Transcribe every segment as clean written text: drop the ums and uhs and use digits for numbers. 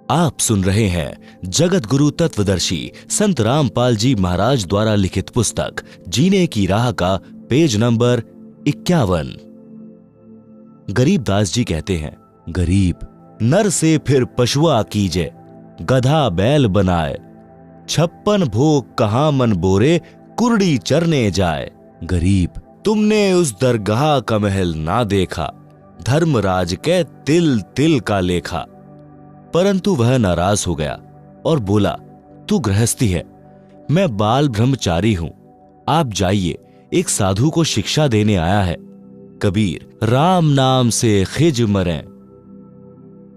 आप सुन रहे हैं जगत गुरु तत्वदर्शी संत रामपाल जी महाराज द्वारा लिखित पुस्तक जीने की राह का पेज नंबर 51। गरीबदास जी कहते हैं, गरीब नर से फिर पशुआ कीजे, गधा बैल बनाए, 56 भोग कहाँ मन बोरे, कुर्डी चरने जाए। गरीब तुमने उस दरगाह का महल ना देखा, धर्मराज के तिल तिल का लेखा। परंतु वह नाराज हो गया और बोला, तू गृहस्थी है, मैं बाल ब्रह्मचारी हूं, आप जाइए, एक साधु को शिक्षा देने आया है। कबीर राम नाम से खिज मरें,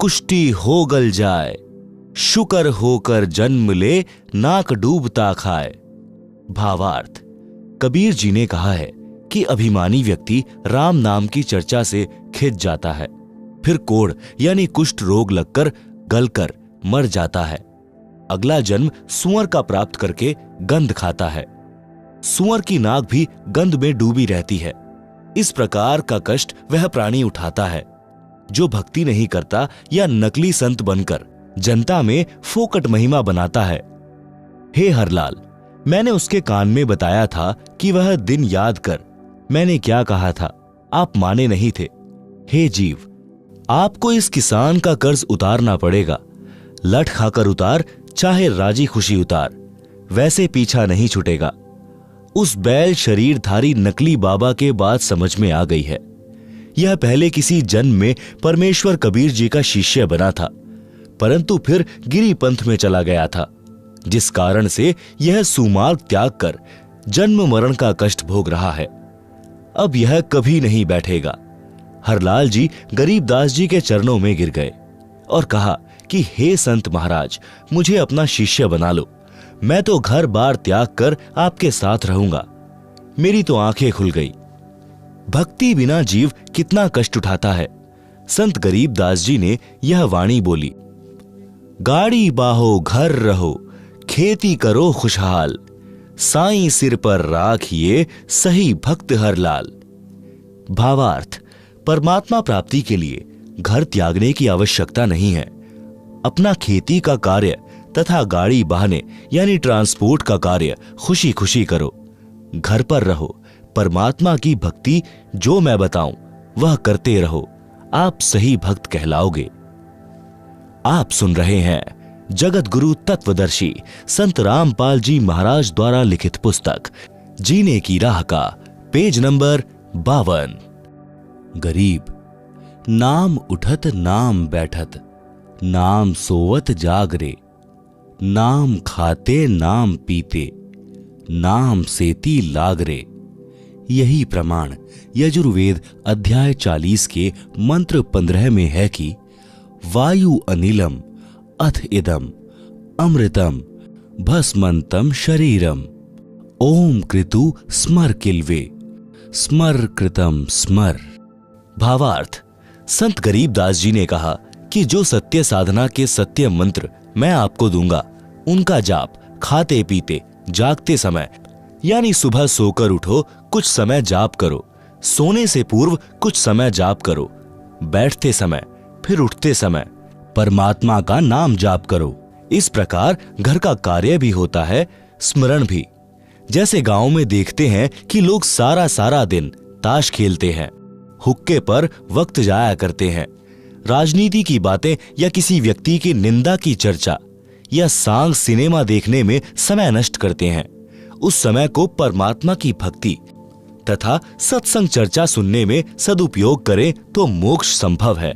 कुष्टी हो गल जाए, शुकर होकर जन्म ले, नाक डूबता खाए। भावार्थ, कबीर जी ने कहा है कि अभिमानी व्यक्ति राम नाम की चर्चा से खिज जाता है, फिर कोढ़ यानी कुष्ठ रोग लगकर गलकर मर जाता है। अगला जन्म सुअर का प्राप्त करके गंध खाता है। सुअर की नाक भी गंध में डूबी रहती है। इस प्रकार का कष्ट वह प्राणी उठाता है जो भक्ति नहीं करता या नकली संत बनकर जनता में फोकट महिमा बनाता है। हे हरलाल, मैंने उसके कान में बताया था कि वह दिन याद कर, मैंने क्या कहा था, आप माने नहीं थे। हे जीव, आपको इस किसान का कर्ज उतारना पड़ेगा। लठ खाकर उतार, चाहे राजी खुशी उतार, वैसे पीछा नहीं छूटेगा। उस बैल शरीरधारी नकली बाबा के बात समझ में आ गई है। यह पहले किसी जन्म में परमेश्वर कबीर जी का शिष्य बना था, परंतु फिर गिरी पंथ में चला गया था, जिस कारण से यह सुमार्ग त्याग कर जन्म मरण का कष्ट भोग रहा है। अब यह कभी नहीं बैठेगा। हरलाल जी गरीबदास जी के चरणों में गिर गए और कहा कि हे संत महाराज, मुझे अपना शिष्य बना लो, मैं तो घर बार त्याग कर आपके साथ रहूंगा। मेरी तो आंखें खुल गई। भक्ति बिना जीव कितना कष्ट उठाता है। संत गरीबदास जी ने यह वाणी बोली, गाड़ी बाहो घर रहो, खेती करो खुशहाल, साईं सिर पर राखिए सही भक्त हरलाल। भावार्थ, परमात्मा प्राप्ति के लिए घर त्यागने की आवश्यकता नहीं है। अपना खेती का कार्य तथा गाड़ी बहाने यानी ट्रांसपोर्ट का कार्य खुशी खुशी करो। घर पर रहो, परमात्मा की भक्ति जो मैं बताऊं वह करते रहो, आप सही भक्त कहलाओगे। आप सुन रहे हैं जगत गुरु तत्वदर्शी संत रामपाल जी महाराज द्वारा लिखित पुस्तक जीने की राह का पेज नंबर 52। गरीब नाम उठत नाम बैठत, नाम सोवत जागरे, नाम खाते नाम पीते, नाम सेती लागरे। यही प्रमाण यजुर्वेद अध्याय 40 के मंत्र 15 में है कि वायु अनिलम अथ इदम अमृतम भस्मंतम शरीरम, ओम कृतु स्मर किल्वे, स्मर कृतम स्मर। भावार्थ, संत गरीबदास जी ने कहा कि जो सत्य साधना के सत्य मंत्र मैं आपको दूंगा, उनका जाप खाते पीते जागते समय यानी सुबह सोकर उठो कुछ समय जाप करो, सोने से पूर्व कुछ समय जाप करो, बैठते समय फिर उठते समय परमात्मा का नाम जाप करो। इस प्रकार घर का कार्य भी होता है, स्मरण भी। जैसे गांव में देखते हैं कि लोग सारा सारा दिन ताश खेलते हैं, हुक्के पर वक्त जाया करते हैं, राजनीति की बातें या किसी व्यक्ति की निंदा की चर्चा या सांग सिनेमा देखने में समय नष्ट करते हैं। उस समय को परमात्मा की भक्ति तथा सत्संग चर्चा सुनने में सदुपयोग करें तो मोक्ष संभव है।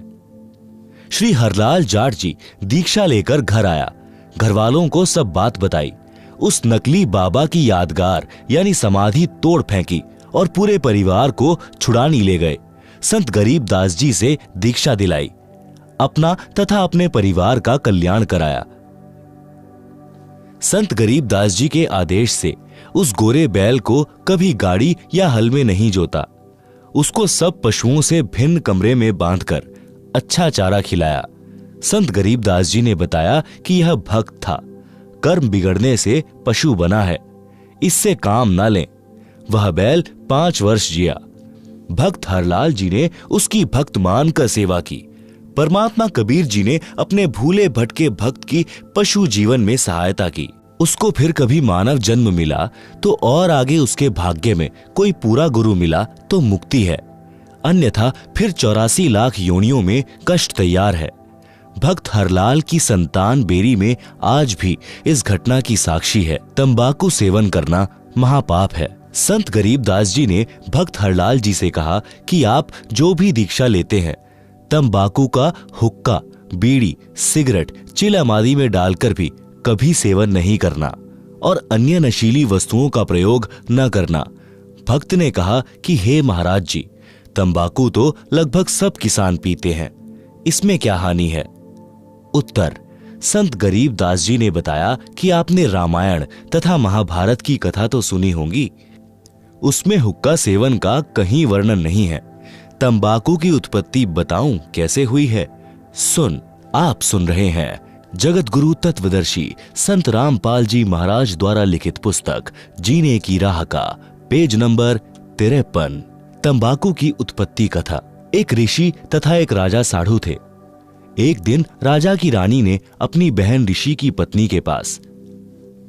श्री हरलाल जाट जी दीक्षा लेकर घर आया, घर वालों को सब बात बताई। उस नकली बाबा की यादगार यानी समाधि तोड़ फेंकी और पूरे परिवार को छुड़ानी ले गए। संत गरीबदास जी से दीक्षा दिलाई, अपना तथा अपने परिवार का कल्याण कराया। संत गरीबदास जी के आदेश से उस गोरे बैल को कभी गाड़ी या हल में नहीं जोता। उसको सब पशुओं से भिन्न कमरे में बांधकर अच्छा चारा खिलाया। संत गरीबदास जी ने बताया कि यह भक्त था, कर्म बिगड़ने से पशु बना है, इससे काम ना लें। वह बैल 5 वर्ष जिया। भक्त हरलाल जी ने उसकी भक्त मानकर सेवा की। परमात्मा कबीर जी ने अपने भूले भटके भक्त की पशु जीवन में सहायता की। उसको फिर कभी मानव जन्म मिला तो और आगे उसके भाग्य में कोई पूरा गुरु मिला तो मुक्ति है, अन्यथा फिर 84 लाख योनियों में कष्ट तैयार है। भक्त हरलाल की संतान बेरी में आज भी इस घटना की साक्षी है। तंबाकू सेवन करना महापाप है। संत गरीबदास जी ने भक्त हरलाल जी से कहा कि आप जो भी दीक्षा लेते हैं, तंबाकू का हुक्का, बीड़ी, सिगरेट, चिलम आदि में डालकर भी कभी सेवन नहीं करना और अन्य नशीली वस्तुओं का प्रयोग न करना। भक्त ने कहा कि हे महाराज जी, तंबाकू तो लगभग सब किसान पीते हैं, इसमें क्या हानि है? उत्तर: संत गरीबदास जी ने बताया कि आपने रामायण तथा महाभारत की कथा तो सुनी होगी, उसमें हुक्का सेवन का कहीं वर्णन नहीं है। तंबाकू की उत्पत्ति बताऊं कैसे हुई है? आप सुन रहे हैं जगत गुरु तत्वदर्शी संत रामपाल जी महाराज द्वारा लिखित पुस्तक जीने की राह का पेज नंबर 53। तंबाकू की उत्पत्ति कथा। एक ऋषि तथा एक राजा साधु थे। एक दिन राजा की रानी ने अपनी बहन ऋषि की पत्नी के पास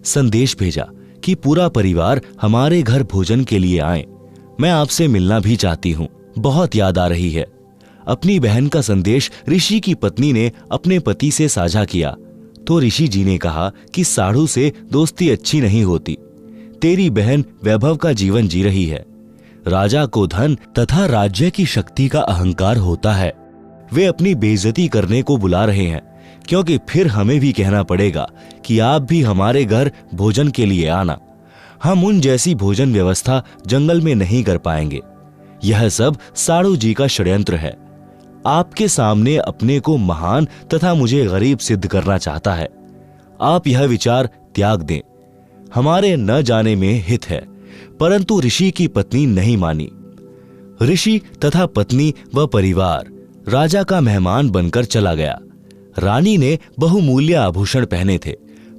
संदेश भेजा कि पूरा परिवार हमारे घर भोजन के लिए आए, मैं आपसे मिलना भी चाहती हूँ, बहुत याद आ रही है। अपनी बहन का संदेश ऋषि की पत्नी ने अपने पति से साझा किया तो ऋषि जी ने कहा कि साधु से दोस्ती अच्छी नहीं होती। तेरी बहन वैभव का जीवन जी रही है। राजा को धन तथा राज्य की शक्ति का अहंकार होता है। वे अपनी बेइज्जती करने को बुला रहे हैं, क्योंकि फिर हमें भी कहना पड़ेगा कि आप भी हमारे घर भोजन के लिए आना। हम उन जैसी भोजन व्यवस्था जंगल में नहीं कर पाएंगे। यह सब साधु जी का षड्यंत्र है। आपके सामने अपने को महान तथा मुझे गरीब सिद्ध करना चाहता है। आप यह विचार त्याग दें, हमारे न जाने में हित है। परंतु ऋषि की पत्नी नहीं मानी। ऋषि तथा पत्नी व परिवार राजा का मेहमान बनकर चला गया। रानी ने बहुमूल्य आभूषण पहने थे,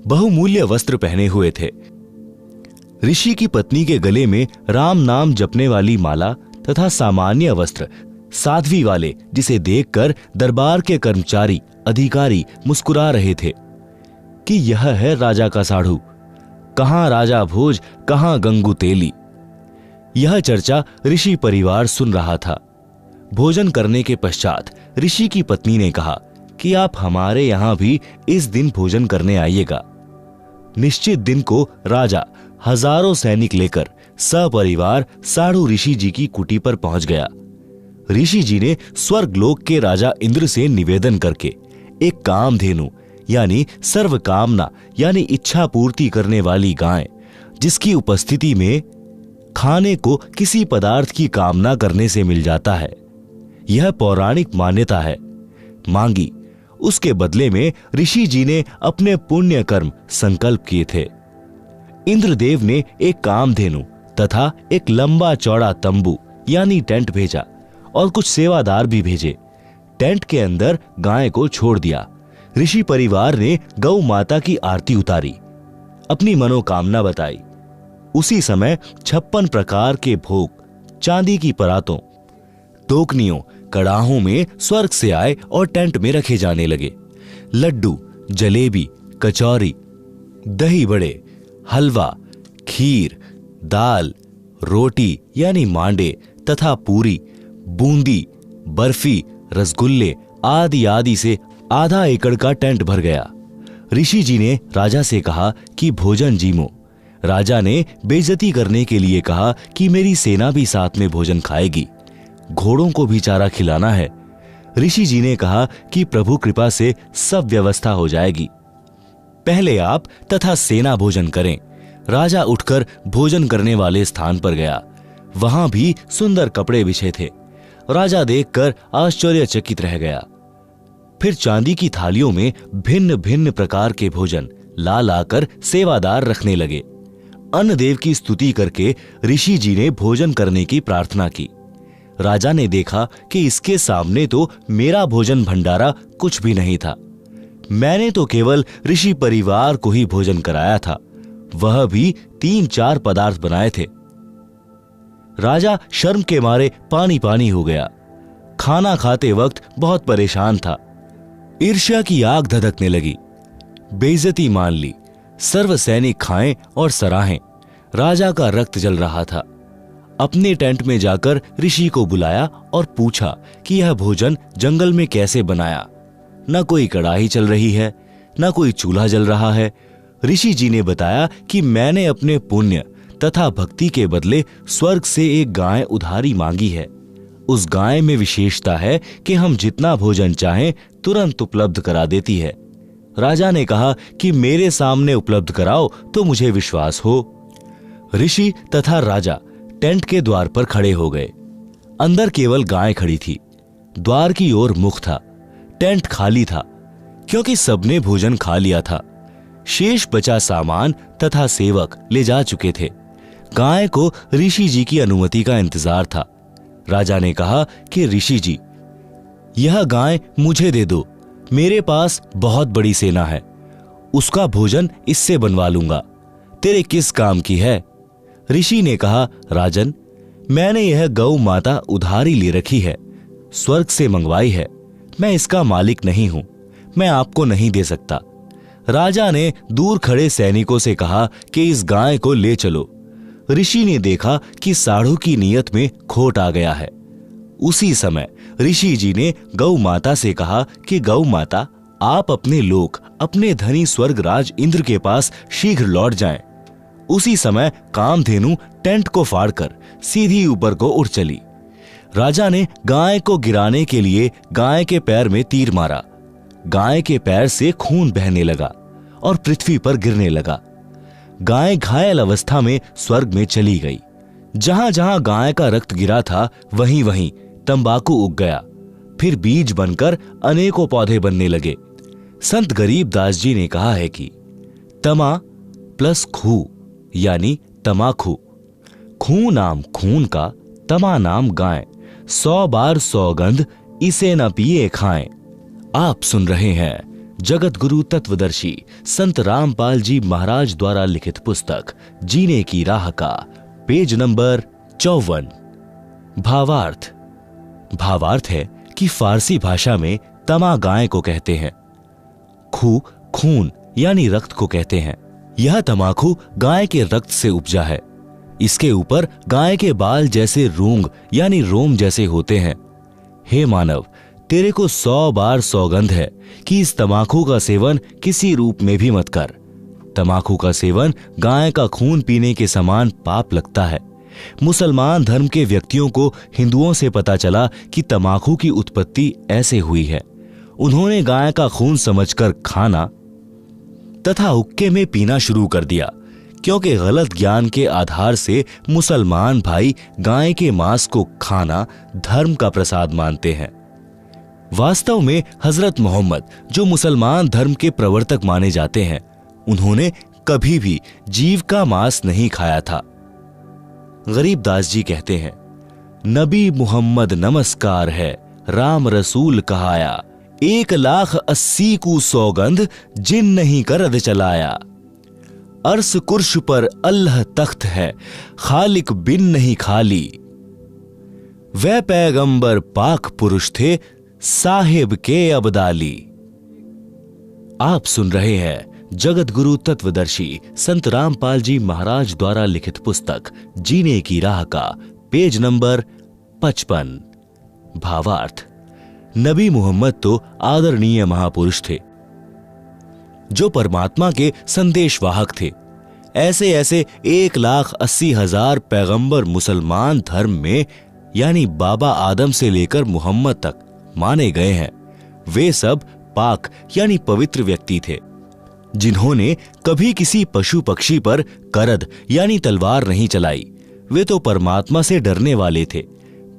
बहुमूल्य वस्त्र पहने हुए थे। ऋषि की पत्नी के गले में राम नाम जपने वाली माला तथा सामान्य वस्त्र साध्वी वाले, जिसे देखकर दरबार के कर्मचारी अधिकारी मुस्कुरा रहे थे कि यह है राजा का साधु, कहां राजा भोज, कहां गंगू तेली। यह चर्चा ऋषि परिवार सुन रहा था। भोजन करने के पश्चात ऋषि की पत्नी ने कहा कि आप हमारे यहां भी इस दिन भोजन करने आइएगा। निश्चित दिन को राजा हजारों सैनिक लेकर सपरिवार साधु ऋषि जी की कुटी पर पहुंच गया। ऋषि जी ने स्वर्गलोक के राजा इंद्र से निवेदन करके एक कामधेनु यानी सर्व कामना यानी इच्छा पूर्ति करने वाली गाय, जिसकी उपस्थिति में खाने को किसी पदार्थ की कामना करने से मिल जाता है, यह पौराणिक मान्यता है, मांगी। उसके बदले में ऋषि जी ने अपने पुण्य कर्म संकल्प किए थे। इंद्रदेव ने एक कामधेनु तथा एक लंबा चौड़ा तंबू यानी टेंट भेजा और कुछ सेवादार भी भेजे। टेंट के अंदर गाय को छोड़ दिया। ऋषि परिवार ने गौ माता की आरती उतारी, अपनी मनोकामना बताई। उसी समय 56 प्रकार के भोग चांदी की परातों, टोकनियों, कड़ाहों में स्वर्ग से आए और टेंट में रखे जाने लगे। लड्डू, जलेबी, कचौरी, दही बड़े, हलवा, खीर, दाल, रोटी यानी मांडे तथा पूरी, बूंदी, बर्फी, रसगुल्ले आदि आदि से आधा एकड़ का टेंट भर गया। ऋषि जी ने राजा से कहा कि भोजन जीमो। राजा ने बेइज्जती करने के लिए कहा कि मेरी सेना भी साथ में भोजन खाएगी, घोड़ों को भी चारा खिलाना है। ऋषि जी ने कहा कि प्रभु कृपा से सब व्यवस्था हो जाएगी, पहले आप तथा सेना भोजन करें। राजा उठकर भोजन करने वाले स्थान पर गया। वहां भी सुंदर कपड़े बिछे थे। राजा देखकर आश्चर्यचकित रह गया। फिर चांदी की थालियों में भिन्न भिन्न प्रकार के भोजन ला लाकर सेवादार रखने लगे। अन्न देव की स्तुति करके ऋषि जी ने भोजन करने की प्रार्थना की। राजा ने देखा कि इसके सामने तो मेरा भोजन भंडारा कुछ भी नहीं था। मैंने तो केवल ऋषि परिवार को ही भोजन कराया था, वह भी 3-4 पदार्थ बनाए थे। राजा शर्म के मारे पानी पानी हो गया। खाना खाते वक्त बहुत परेशान था। ईर्ष्या की आग धधकने लगी। बेइज्जती मान ली, सर्व सैनिक खाएं और सराहें। राजा का रक्त जल रहा था। अपने टेंट में जाकर ऋषि को बुलाया और पूछा कि यह भोजन जंगल में कैसे बनाया। न कोई कड़ाही चल रही है, न कोई चूल्हा जल रहा है। ऋषि जी ने बताया कि मैंने अपने पुण्य तथा भक्ति के बदले स्वर्ग से एक गाय उधारी मांगी है। उस गाय में विशेषता है कि हम जितना भोजन चाहें तुरंत उपलब्ध करा देती है। राजा ने कहा कि मेरे सामने उपलब्ध कराओ तो मुझे विश्वास हो। ऋषि तथा राजा टेंट के द्वार पर खड़े हो गए। अंदर केवल गाय खड़ी थी। द्वार की ओर मुख था। टेंट खाली था क्योंकि सबने भोजन खा लिया था। शेष बचा सामान तथा सेवक ले जा चुके थे। गाय को ऋषि जी की अनुमति का इंतजार था। राजा ने कहा कि ऋषि जी, यह गाय मुझे दे दो। मेरे पास बहुत बड़ी सेना है, उसका भोजन इससे बनवा लूंगा। तेरे किस काम की है? ऋषि ने कहा, राजन, मैंने यह गौ माता उधारी ले रखी है, स्वर्ग से मंगवाई है। मैं इसका मालिक नहीं हूं, मैं आपको नहीं दे सकता। राजा ने दूर खड़े सैनिकों से कहा कि इस गाय को ले चलो। ऋषि ने देखा कि साढ़ू की नीयत में खोट आ गया है। उसी समय ऋषि जी ने गौ माता से कहा कि गौ माता, आप अपने लोक, अपने धनी स्वर्गराज इंद्र के पास शीघ्र लौट जाएं। उसी समय कामधेनु टेंट को फाड़कर सीधी ऊपर को उड़ चली। राजा ने गाय को गिराने के लिए गाय के पैर में तीर मारा। गाय के पैर से खून बहने लगा और पृथ्वी पर गिरने लगा। गाय घायल अवस्था में स्वर्ग में चली गई। जहां जहां गाय का रक्त गिरा था वहीं वहीं तंबाकू उग गया। फिर बीज बनकर अनेकों पौधे बनने लगे। संत गरीब दास जी ने कहा है कि तमा प्लस खू यानी तमाखू। खू नाम खून का, तमा नाम गाय। 100 बार सौगंध इसे न पिए खाएं। आप सुन रहे हैं जगत गुरु तत्वदर्शी संत रामपाल जी महाराज द्वारा लिखित पुस्तक जीने की राह का पेज नंबर 54। भावार्थ। भावार्थ है कि फारसी भाषा में तमा गाय को कहते हैं, खू खून यानी रक्त को कहते हैं। यह तमाकू गाय के रक्त से उपजा है। इसके ऊपर गाय के बाल जैसे रूंग यानी रोम जैसे होते हैं। हे मानव, तेरे को 100 बार सौगंध है कि इस तमाकू का सेवन किसी रूप में भी मत कर। तमाकू का सेवन गाय का खून पीने के समान पाप लगता है। मुसलमान धर्म के व्यक्तियों को हिंदुओं से पता चला कि तमाकू की उत्पत्ति ऐसे हुई है। उन्होंने गाय का खून समझकर खाना तथा हुक्के में पीना शुरू कर दिया, क्योंकि गलत ज्ञान के आधार से मुसलमान भाई गाय के मांस को खाना धर्म का प्रसाद मानते हैं। वास्तव में हजरत मोहम्मद, जो मुसलमान धर्म के प्रवर्तक माने जाते हैं, उन्होंने कभी भी जीव का मांस नहीं खाया था। गरीब दास जी कहते हैं, नबी मुहम्मद नमस्कार है, राम रसूल कहाया, 1,80,000 को सौगंध जिन नहीं करद चलाया। अर्श कुर्श पर अल्लाह तख्त है, खालिक बिन नहीं खाली। वह पैगंबर पाक पुरुष थे, साहिब के अबदाली। आप सुन रहे हैं जगत गुरु तत्वदर्शी संत रामपाल जी महाराज द्वारा लिखित पुस्तक जीने की राह का पेज नंबर 55। भावार्थ। नबी मोहम्मद तो आदरणीय महापुरुष थे, जो परमात्मा के संदेशवाहक थे। ऐसे ऐसे 1,80,000 पैगंबर मुसलमान धर्म में यानी बाबा आदम से लेकर मोहम्मद तक माने गए हैं। वे सब पाक यानी पवित्र व्यक्ति थे, जिन्होंने कभी किसी पशु पक्षी पर करद यानी तलवार नहीं चलाई। वे तो परमात्मा से डरने वाले थे,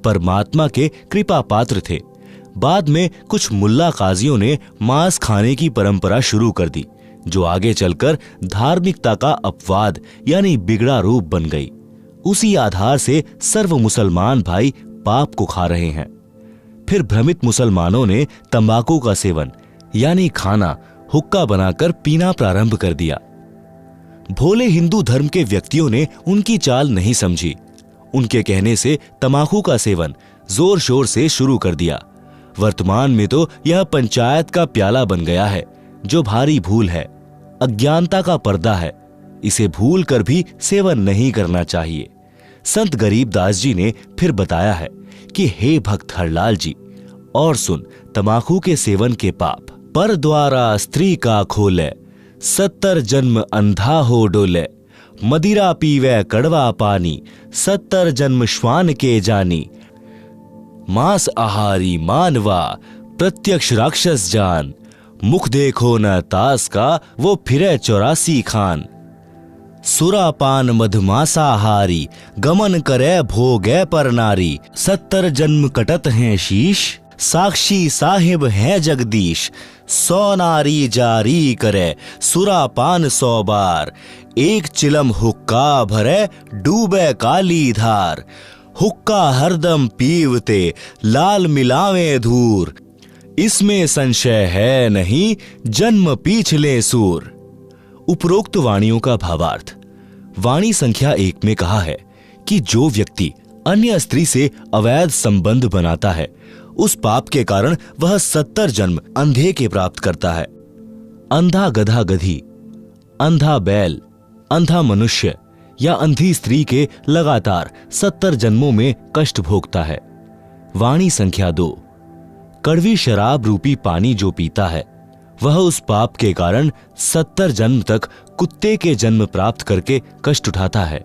परमात्मा के कृपा पात्र थे। बाद में कुछ मुल्ला काजियों ने मांस खाने की परंपरा शुरू कर दी, जो आगे चलकर धार्मिकता का अपवाद यानी बिगड़ा रूप बन गई। उसी आधार से सर्व मुसलमान भाई पाप को खा रहे हैं। फिर भ्रमित मुसलमानों ने तंबाकू का सेवन यानी खाना हुक्का बनाकर पीना प्रारंभ कर दिया। भोले हिंदू धर्म के व्यक्तियों ने उनकी चाल नहीं समझी। उनके कहने से तंबाकू का सेवन जोर शोर से शुरू कर दिया। वर्तमान में तो यह पंचायत का प्याला बन गया है, जो भारी भूल है, अज्ञानता का पर्दा है। इसे भूल कर भी सेवन नहीं करना चाहिए। संत गरीबदास जी ने फिर बताया है कि हे भक्त हरलाल जी, और सुन तमाकू के सेवन के पाप। पर द्वारा स्त्री का खोले, 70 जन्म अंधा हो डोले। मदिरा पीवे कड़वा पानी, 70 जन्म श्वान के जानी। मांस आहारी मानवा, प्रत्यक्ष राक्षस जान। मुख देखो न तास का, वो फिरे 84 खान। सुरापान मधमासाहारी, गमन करे भोगे पर नारी। 70 जन्म कटत हैं शीश, साक्षी साहिब है जगदीश। 100 नारी जारी करे, सुरापान 100 बार। एक चिलम हुक्का भरे, डूबे काली धार। हुक्का हरदम पीवते, लाल मिलावे धूर। इसमें संशय है नहीं, जन्म पीछले सूर। उपरोक्त वाणियों का भावार्थ। वाणी संख्या 1 में कहा है कि जो व्यक्ति अन्य स्त्री से अवैध संबंध बनाता है, उस पाप के कारण वह 70 जन्म अंधे के प्राप्त करता है। अंधा गधा गधी, अंधा बैल, अंधा मनुष्य या अंधी स्त्री के लगातार 70 जन्मों में कष्ट भोगता है। वाणी संख्या 2। कड़वी शराब रूपी पानी जो पीता है, वह उस पाप के कारण 70 जन्म तक कुत्ते के जन्म प्राप्त करके कष्ट उठाता है।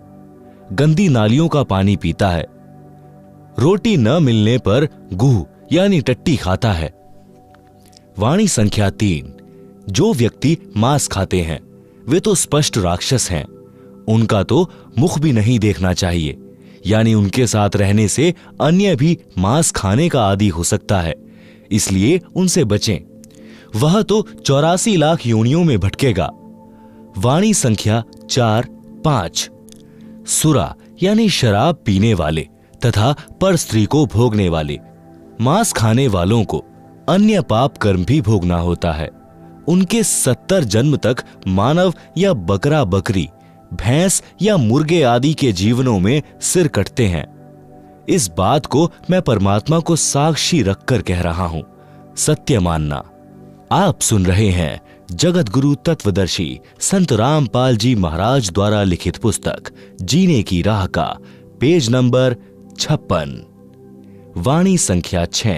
गंदी नालियों का पानी पीता है। रोटी न मिलने पर गुह यानी टट्टी खाता है। वाणी संख्या 3। जो व्यक्ति मांस खाते हैं, वे तो स्पष्ट राक्षस हैं। उनका तो मुख भी नहीं देखना चाहिए, यानी उनके साथ रहने से अन्य भी मांस खाने का आदी हो सकता है, इसलिए उनसे बचें। वह तो 84 लाख योनियों में भटकेगा। वाणी संख्या 4-5। सुरा यानी शराब पीने वाले तथा पर स्त्री को भोगने वाले, मांस खाने वालों को अन्य पाप कर्म भी भोगना होता है। उनके 70 जन्म तक मानव या बकरा बकरी, भैंस या मुर्गे आदि के जीवनों में सिर कटते हैं। इस बात को मैं परमात्मा को साक्षी रखकर कह रहा हूं, सत्य मानना। आप सुन रहे हैं जगत गुरु तत्वदर्शी संत रामपाल जी महाराज द्वारा लिखित पुस्तक जीने की राह का पेज नंबर 56। वाणी संख्या 6।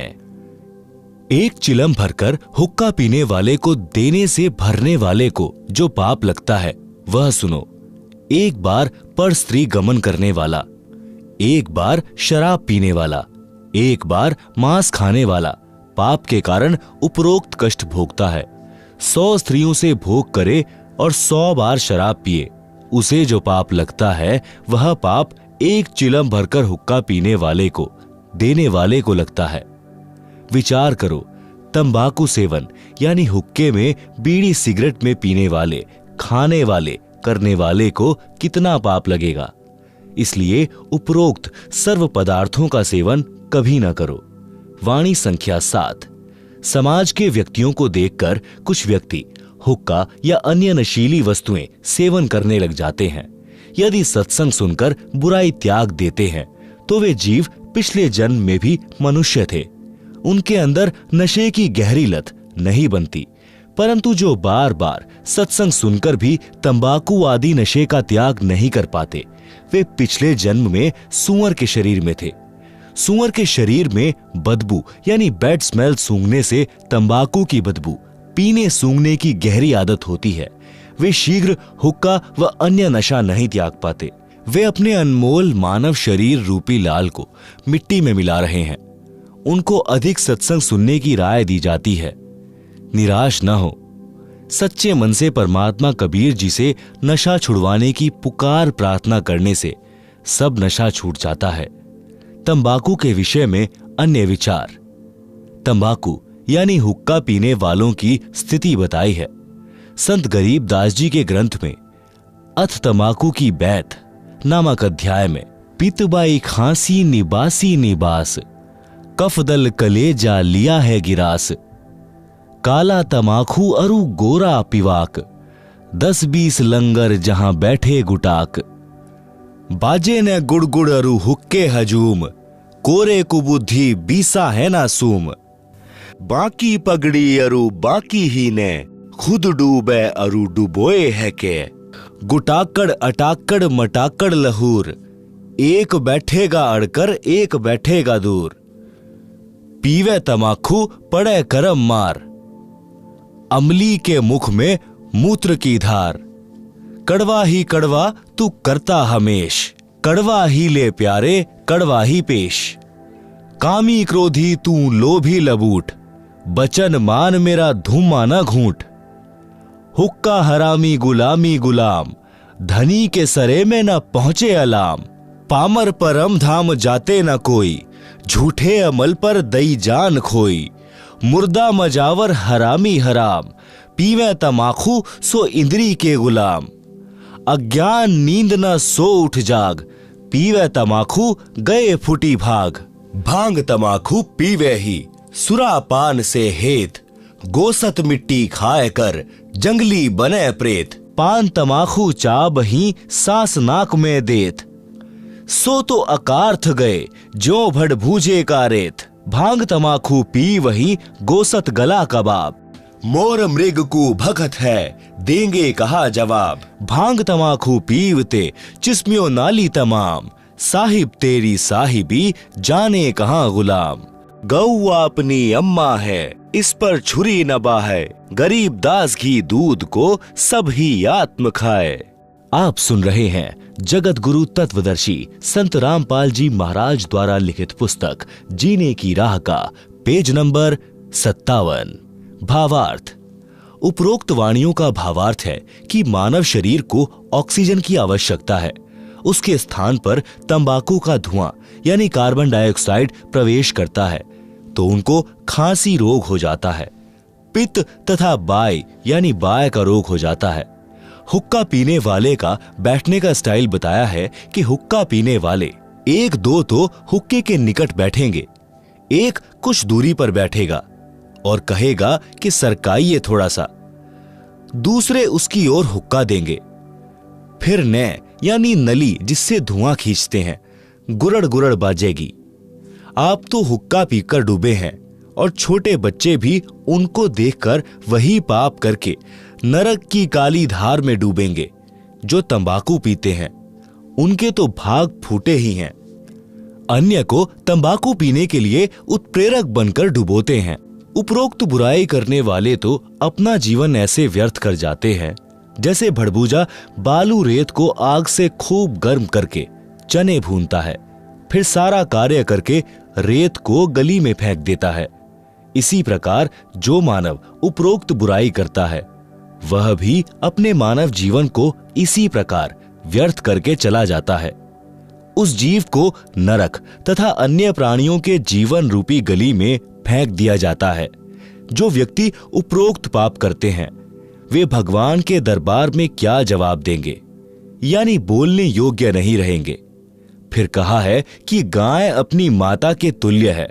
एक चिलम भरकर हुक्का पीने वाले को देने से भरने वाले को जो पाप लगता है, वह सुनो। एक बार पर स्त्री गमन करने वाला, एक बार शराब पीने वाला, एक बार मांस खाने वाला पाप के कारण उपरोक्त कष्ट भोगता है। 100 स्त्रियों से भोग करे और 100 बार शराब पिए, उसे जो पाप लगता है, वह पाप एक चिलम भरकर हुक्का पीने वाले को देने वाले को लगता है। विचार करो, तंबाकू सेवन यानी हुक्के में, बीड़ी सिगरेट में पीने वाले, खाने वाले, करने वाले को कितना पाप लगेगा। इसलिए उपरोक्त सर्व पदार्थों का सेवन कभी ना करो। वाणी संख्या 7। समाज के व्यक्तियों को देखकर कुछ व्यक्ति हुक्का या अन्य नशीली वस्तुएं सेवन करने लग जाते हैं। यदि सत्संग सुनकर बुराई त्याग देते हैं, तो वे जीव पिछले जन्म में भी मनुष्य थे। उनके अंदर नशे की गहरी लत नहीं बनती, परंतु जो बार बार सत्संग सुनकर भी तंबाकू आदि नशे का त्याग नहीं कर पाते, वे पिछले जन्म में सूअर के शरीर में थे। सूअर के शरीर में बदबू यानी बैड स्मेल सूंघने से तंबाकू की बदबू पीने सूंघने की गहरी आदत होती है। वे शीघ्र हुक्का व अन्य नशा नहीं त्याग पाते। वे अपने अनमोल मानव शरीर रूपी लाल को मिट्टी में मिला रहे हैं। उनको अधिक सत्संग सुनने की राय दी जाती है। निराश न हो, सच्चे मन से परमात्मा कबीर जी से नशा छुड़वाने की पुकार प्रार्थना करने से सब नशा छूट जाता है। तंबाकू के विषय में अन्य विचार। तंबाकू यानी हुक्का पीने वालों की स्थिति बताई है। संत गरीबदास जी के ग्रंथ में अथ तंबाकू की बैत नामक अध्याय में पितबाई खांसी निबासी निबास, कफदल कलेजा लिया है गिरास, काला तमाखू अरु गोरा पिवाक, 10-20 लंगर जहां बैठे गुटाक, बाजे ने गुड़गुड़ अरु हुक्के हजूम, कोरे कुबुद्धि बीसा है ना सूम, बाकी पगड़ी अरु बाकी ही ने, खुद डूबे अरु डुबोए है के। गुटाकड़ अटाकड़ मटाकड़ लहूर, एक बैठेगा अड़कर एक बैठेगा दूर। पीवे तमाखू पड़े करम मार, अमली के मुख में मूत्र की धार। कड़वा ही कड़वा तू करता हमेश, कड़वा ही ले प्यारे कड़वा ही पेश। कामी क्रोधी तू लोभी लबूट, बचन मान मेरा धूमा न घूंट। हुक्का हरामी गुलामी गुलाम, धनी के सरे में न पहुंचे अलाम। पामर परम धाम जाते न कोई, झूठे अमल पर दई जान खोई। मुर्दा मजावर हरामी हराम, पीवे तमाखू सो इंद्री के गुलाम। अज्ञान नींद न सो उठ जाग, पीवे तमाखू गए फुटी भाग। भांग तमाखू पीवे ही सुरापान से हेत, गोसत मिट्टी खाए कर जंगली बने प्रेत। पान तमाखू चाब ही सांस नाक में देत, सो तो अकार्थ गए जो भड़ भूजे का रेत। भांग तमाखू पी वही गोसत गला कबाब, मोर मृग को भगत है देंगे कहा जवाब। भांग तमाखू पीवते चिस्मियों नाली तमाम, साहिब तेरी साहिबी जाने कहाँ गुलाम। गौवा अपनी अम्मा है इस पर छुरी न बाहे, गरीब दास घी दूध को सब ही आत्म खाए। आप सुन रहे हैं जगत गुरु तत्वदर्शी संत रामपाल जी महाराज द्वारा लिखित पुस्तक जीने की राह का पेज नंबर 57। भावार्थ। उपरोक्त वाणियों का भावार्थ है कि मानव शरीर को ऑक्सीजन की आवश्यकता है, उसके स्थान पर तंबाकू का धुआं यानी कार्बन डाइऑक्साइड प्रवेश करता है तो उनको खांसी रोग हो जाता है। पित्त तथा बाय यानी बाय का रोग हो जाता है। हुक्का पीने वाले का बैठने का स्टाइल बताया है कि हुक्का पीने वाले एक दो तो हुक्के के निकट बैठेंगे, एक कुछ दूरी पर बैठेगा और कहेगा कि सरकाइए थोड़ा सा, दूसरे उसकी ओर हुक्का देंगे। फिर ने यानी नली जिससे धुआं खींचते हैं गुरड़ गुरड़ बाजेगी। आप तो हुक्का पीकर डूबे हैं और छोटे बच्चे भी उनको देखकर वही पाप करके नरक की काली धार में डूबेंगे। जो तंबाकू पीते हैं उनके तो भाग फूटे ही हैं। अन्य को तंबाकू पीने के लिए उत्प्रेरक बनकर डुबोते हैं। उपरोक्त बुराई करने वाले तो अपना जीवन ऐसे व्यर्थ कर जाते हैं जैसे भड़बूजा बालू रेत को आग से खूब गर्म करके चने भूनता है, फिर सारा कार्य करके रेत को गली में फेंक देता है। इसी प्रकार जो मानव उपरोक्त बुराई करता है वह भी अपने मानव जीवन को इसी प्रकार व्यर्थ करके चला जाता है। उस जीव को नरक तथा अन्य प्राणियों के जीवन रूपी गली में फेंक दिया जाता है। जो व्यक्ति उपरोक्त पाप करते हैं वे भगवान के दरबार में क्या जवाब देंगे, यानी बोलने योग्य नहीं रहेंगे। फिर कहा है कि गाय अपनी माता के तुल्य है,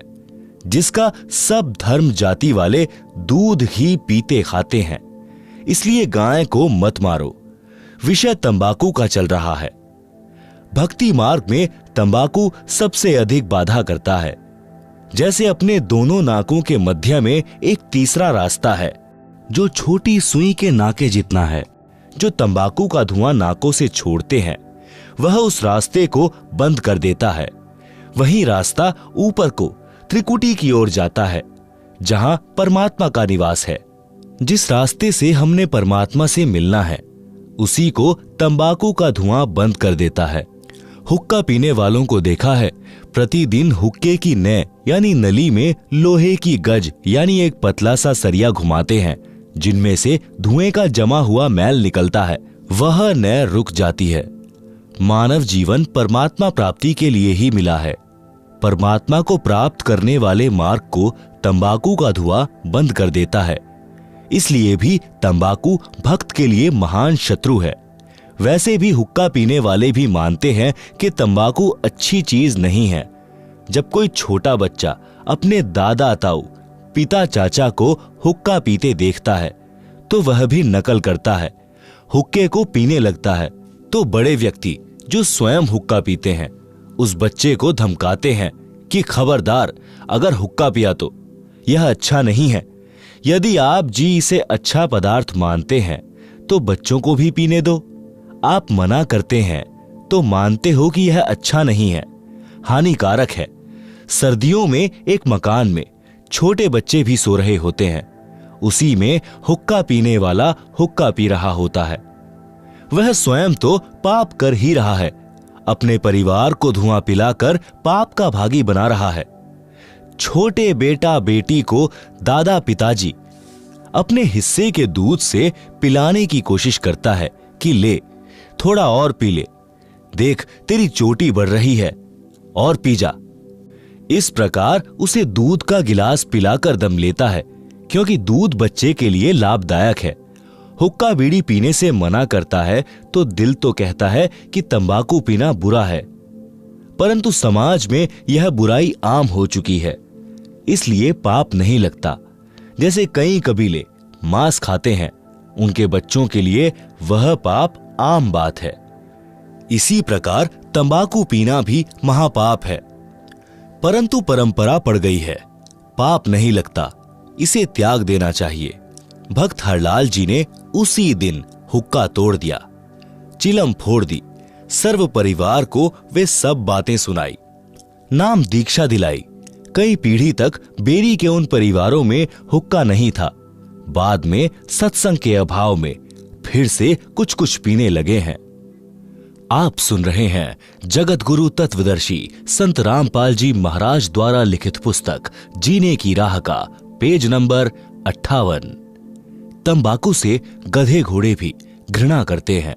जिसका सब धर्म जाति वाले दूध ही पीते खाते हैं, इसलिए गाय को मत मारो। विषय तंबाकू का चल रहा है। भक्ति मार्ग में तंबाकू सबसे अधिक बाधा करता है। जैसे अपने दोनों नाकों के मध्य में एक तीसरा रास्ता है जो छोटी सुई के नाके जितना है। जो तंबाकू का धुआं नाकों से छोड़ते हैं वह उस रास्ते को बंद कर देता है। वही रास्ता ऊपर को त्रिकुटी की ओर जाता है जहां परमात्मा का निवास है। जिस रास्ते से हमने परमात्मा से मिलना है उसी को तंबाकू का धुआं बंद कर देता है। हुक्का पीने वालों को देखा है प्रतिदिन हुक्के की नय यानी नली में लोहे की गज यानी एक पतला सा सरिया घुमाते हैं, जिनमें से धुएं का जमा हुआ मैल निकलता है। वह नय रुक जाती है। मानव जीवन परमात्मा प्राप्ति के लिए ही मिला है। परमात्मा को प्राप्त करने वाले मार्ग को तंबाकू का धुआं बंद कर देता है। इसलिए भी तंबाकू भक्त के लिए महान शत्रु है। वैसे भी हुक्का पीने वाले भी मानते हैं कि तंबाकू अच्छी चीज नहीं है। जब कोई छोटा बच्चा अपने दादा ताऊ पिता चाचा को हुक्का पीते देखता है तो वह भी नकल करता है, हुक्के को पीने लगता है। तो बड़े व्यक्ति जो स्वयं हुक्का पीते हैं उस बच्चे को धमकाते हैं कि खबरदार, अगर हुक्का पिया तो यह अच्छा नहीं है। यदि आप जी इसे अच्छा पदार्थ मानते हैं तो बच्चों को भी पीने दो। आप मना करते हैं तो मानते हो कि यह अच्छा नहीं है, हानिकारक है। सर्दियों में एक मकान में छोटे बच्चे भी सो रहे होते हैं। उसी में हुक्का पीने वाला हुक्का पी रहा होता है। वह स्वयं तो पाप कर ही रहा है, अपने परिवार को धुआं पिलाकर पाप का भागी बना रहा है। छोटे बेटा बेटी को दादा पिताजी अपने हिस्से के दूध से पिलाने की कोशिश करता है कि ले थोड़ा और पी ले, देख तेरी चोटी बढ़ रही है और पी जा। इस प्रकार उसे दूध का गिलास पिलाकर दम लेता है, क्योंकि दूध बच्चे के लिए लाभदायक है। हुक्का बीड़ी पीने से मना करता है तो दिल तो कहता है कि तंबाकू पीना बुरा है, परंतु समाज में यह बुराई आम हो चुकी है, इसलिए पाप नहीं लगता। जैसे कई कबीले मांस खाते हैं, उनके बच्चों के लिए वह पाप आम बात है। इसी प्रकार तंबाकू पीना भी महापाप है, परंतु परंपरा पड़ गई है, पाप नहीं लगता, इसे त्याग देना चाहिए। भक्त हरलाल जी ने उसी दिन हुक्का तोड़ दिया, चिलम फोड़ दी, सर्व परिवार को वे सब बातें सुनाई, नाम दीक्षा दिलाई। कई पीढ़ी तक बेरी के उन परिवारों में हुक्का नहीं था। बाद में सत्संग के अभाव में फिर से कुछ कुछ पीने लगे हैं। आप सुन रहे हैं जगत गुरु तत्वदर्शी संत रामपाल जी महाराज द्वारा लिखित पुस्तक जीने की राह का पेज नंबर 58। तंबाकू से गधे घोड़े भी घृणा करते हैं।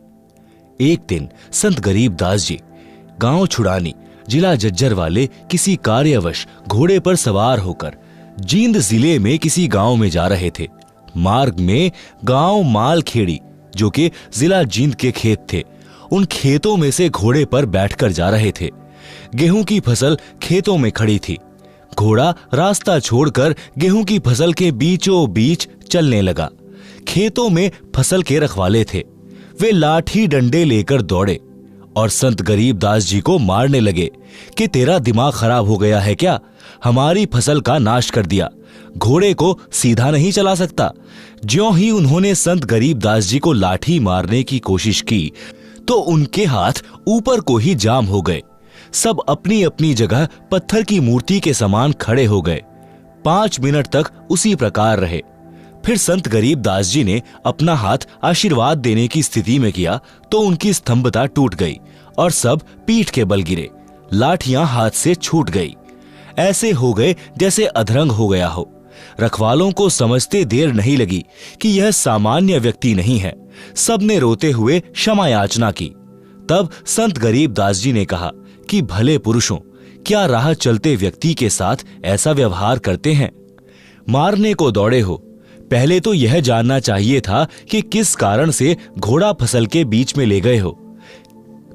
एक दिन संत गरीबदास जी गांव छुड़ानी जिला जज्जर वाले किसी कार्यवश घोड़े पर सवार होकर जींद जिले में किसी गांव में जा रहे थे। मार्ग में गांव मालखेड़ी, जो कि जिला जींद के खेत थे, उन खेतों में से घोड़े पर बैठकर जा रहे थे। गेहूं की फसल खेतों में खड़ी थी। घोड़ा रास्ता छोड़कर गेहूं की फसल के बीचों बीच चलने लगा। खेतों में फसल के रखवाले थे, वे लाठी डंडे लेकर दौड़े और संत गरीबदास जी को मारने लगे कि तेरा दिमाग खराब हो गया है क्या, हमारी फसल का नाश कर दिया, घोड़े को सीधा नहीं चला सकता। ज्यों ही उन्होंने संत गरीबदास जी को लाठी मारने की कोशिश की तो उनके हाथ ऊपर को ही जाम हो गए। सब अपनी अपनी जगह पत्थर की मूर्ति के समान खड़े हो गए। 5 मिनट तक उसी प्रकार रहे। फिर संत गरीबदास जी ने अपना हाथ आशीर्वाद देने की स्थिति में किया तो उनकी स्तंभता टूट गई और सब पीठ के बल गिरे। लाठियां हाथ से छूट गई। ऐसे हो गए जैसे अधरंग हो गया हो। रखवालों को समझते देर नहीं लगी कि यह सामान्य व्यक्ति नहीं है। सबने रोते हुए क्षमा याचना की। तब संत गरीबदास जी ने कहा कि भले पुरुषों, क्या राह चलते व्यक्ति के साथ ऐसा व्यवहार करते हैं? मारने को दौड़े हो, पहले तो यह जानना चाहिए था कि किस कारण से घोड़ा फसल के बीच में ले गए हो।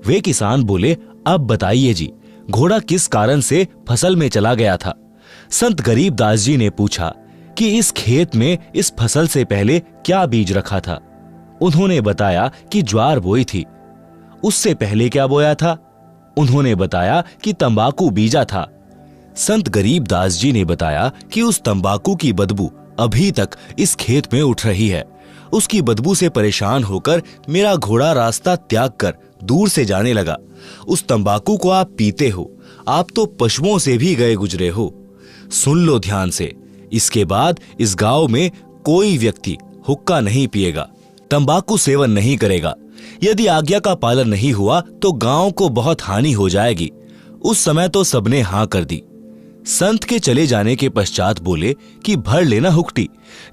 वे किसान बोले, अब बताइए जी, घोड़ा किस कारण से फसल में चला गया था? संत गरीबदास जी ने पूछा कि इस खेत में इस फसल से पहले क्या बीज रखा था? उन्होंने बताया कि ज्वार बोई थी। उससे पहले क्या बोया था? उन्होंने बताया कि तंबाकू बीजा था। संत गरीबदास जी ने बताया कि उस तंबाकू की बदबू अभी तक इस खेत में उठ रही है। उसकी बदबू से परेशान होकर मेरा घोड़ा रास्ता त्याग कर दूर से जाने लगा। उस तंबाकू को आप पीते हो, आप तो पशुओं से भी गए गुजरे हो। सुन लो ध्यान से, इसके बाद इस गांव में कोई व्यक्ति हुक्का नहीं पिएगा, तंबाकू सेवन नहीं करेगा। यदि आज्ञा का पालन नहीं हुआ तो गांव को बहुत हानि हो जाएगी। उस समय तो सबने हां कर दी। संत के चले जाने के पश्चात बोले कि भर लेना हुक्टी।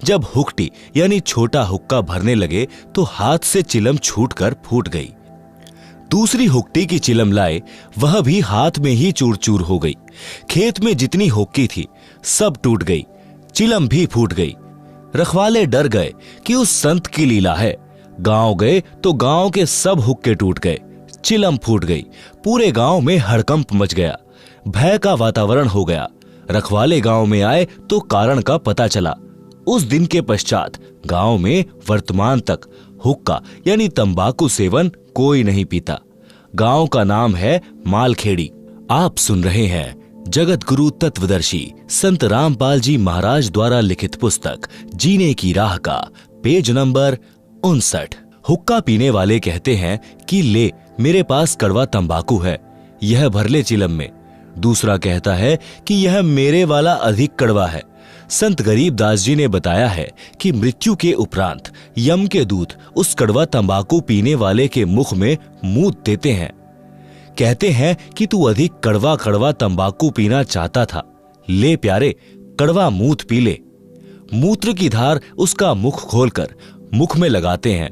जब हुक्टी यानी छोटा हुक्का भरने लगे तो हाथ से चिलम छूटकर फूट गई। दूसरी हुक्टी की चिलम लाए, वह भी हाथ में ही चूर चूर हो गई। खेत में जितनी हुक्की थी सब टूट गई, चिलम भी फूट गई। रखवाले डर गए कि उस संत की लीला है। गांव गए तो गांव के सब हुक्के टूट गए, चिलम फूट गई। पूरे गांव में हड़कंप मच गया, भय का वातावरण हो गया। रखवाले गांव में आए तो कारण का पता चला। उस दिन के पश्चात गांव में वर्तमान तक हुक्का यानी तंबाकू सेवन कोई नहीं पीता। गांव का नाम है मालखेड़ी। आप सुन रहे हैं जगत गुरु तत्वदर्शी संत रामपाल जी महाराज द्वारा लिखित पुस्तक जीने की राह का पेज नंबर 59। हुक्का पीने वाले कहते हैं कि ले मेरे पास कड़वा तंबाकू है, यह भर ले चिलम में। दूसरा कहता है कि यह मेरे वाला अधिक कड़वा है। संत गरीबदास जी ने बताया है कि मृत्यु के उपरांत यम के दूत उस कड़वा तंबाकू पीने वाले के मुख में मूत देते हैं। कहते हैं कि तू अधिक कड़वा कड़वा तंबाकू पीना चाहता था, ले प्यारे कड़वा मूत पी ले। मूत्र की धार उसका मुख खोलकर मुख में लगाते हैं।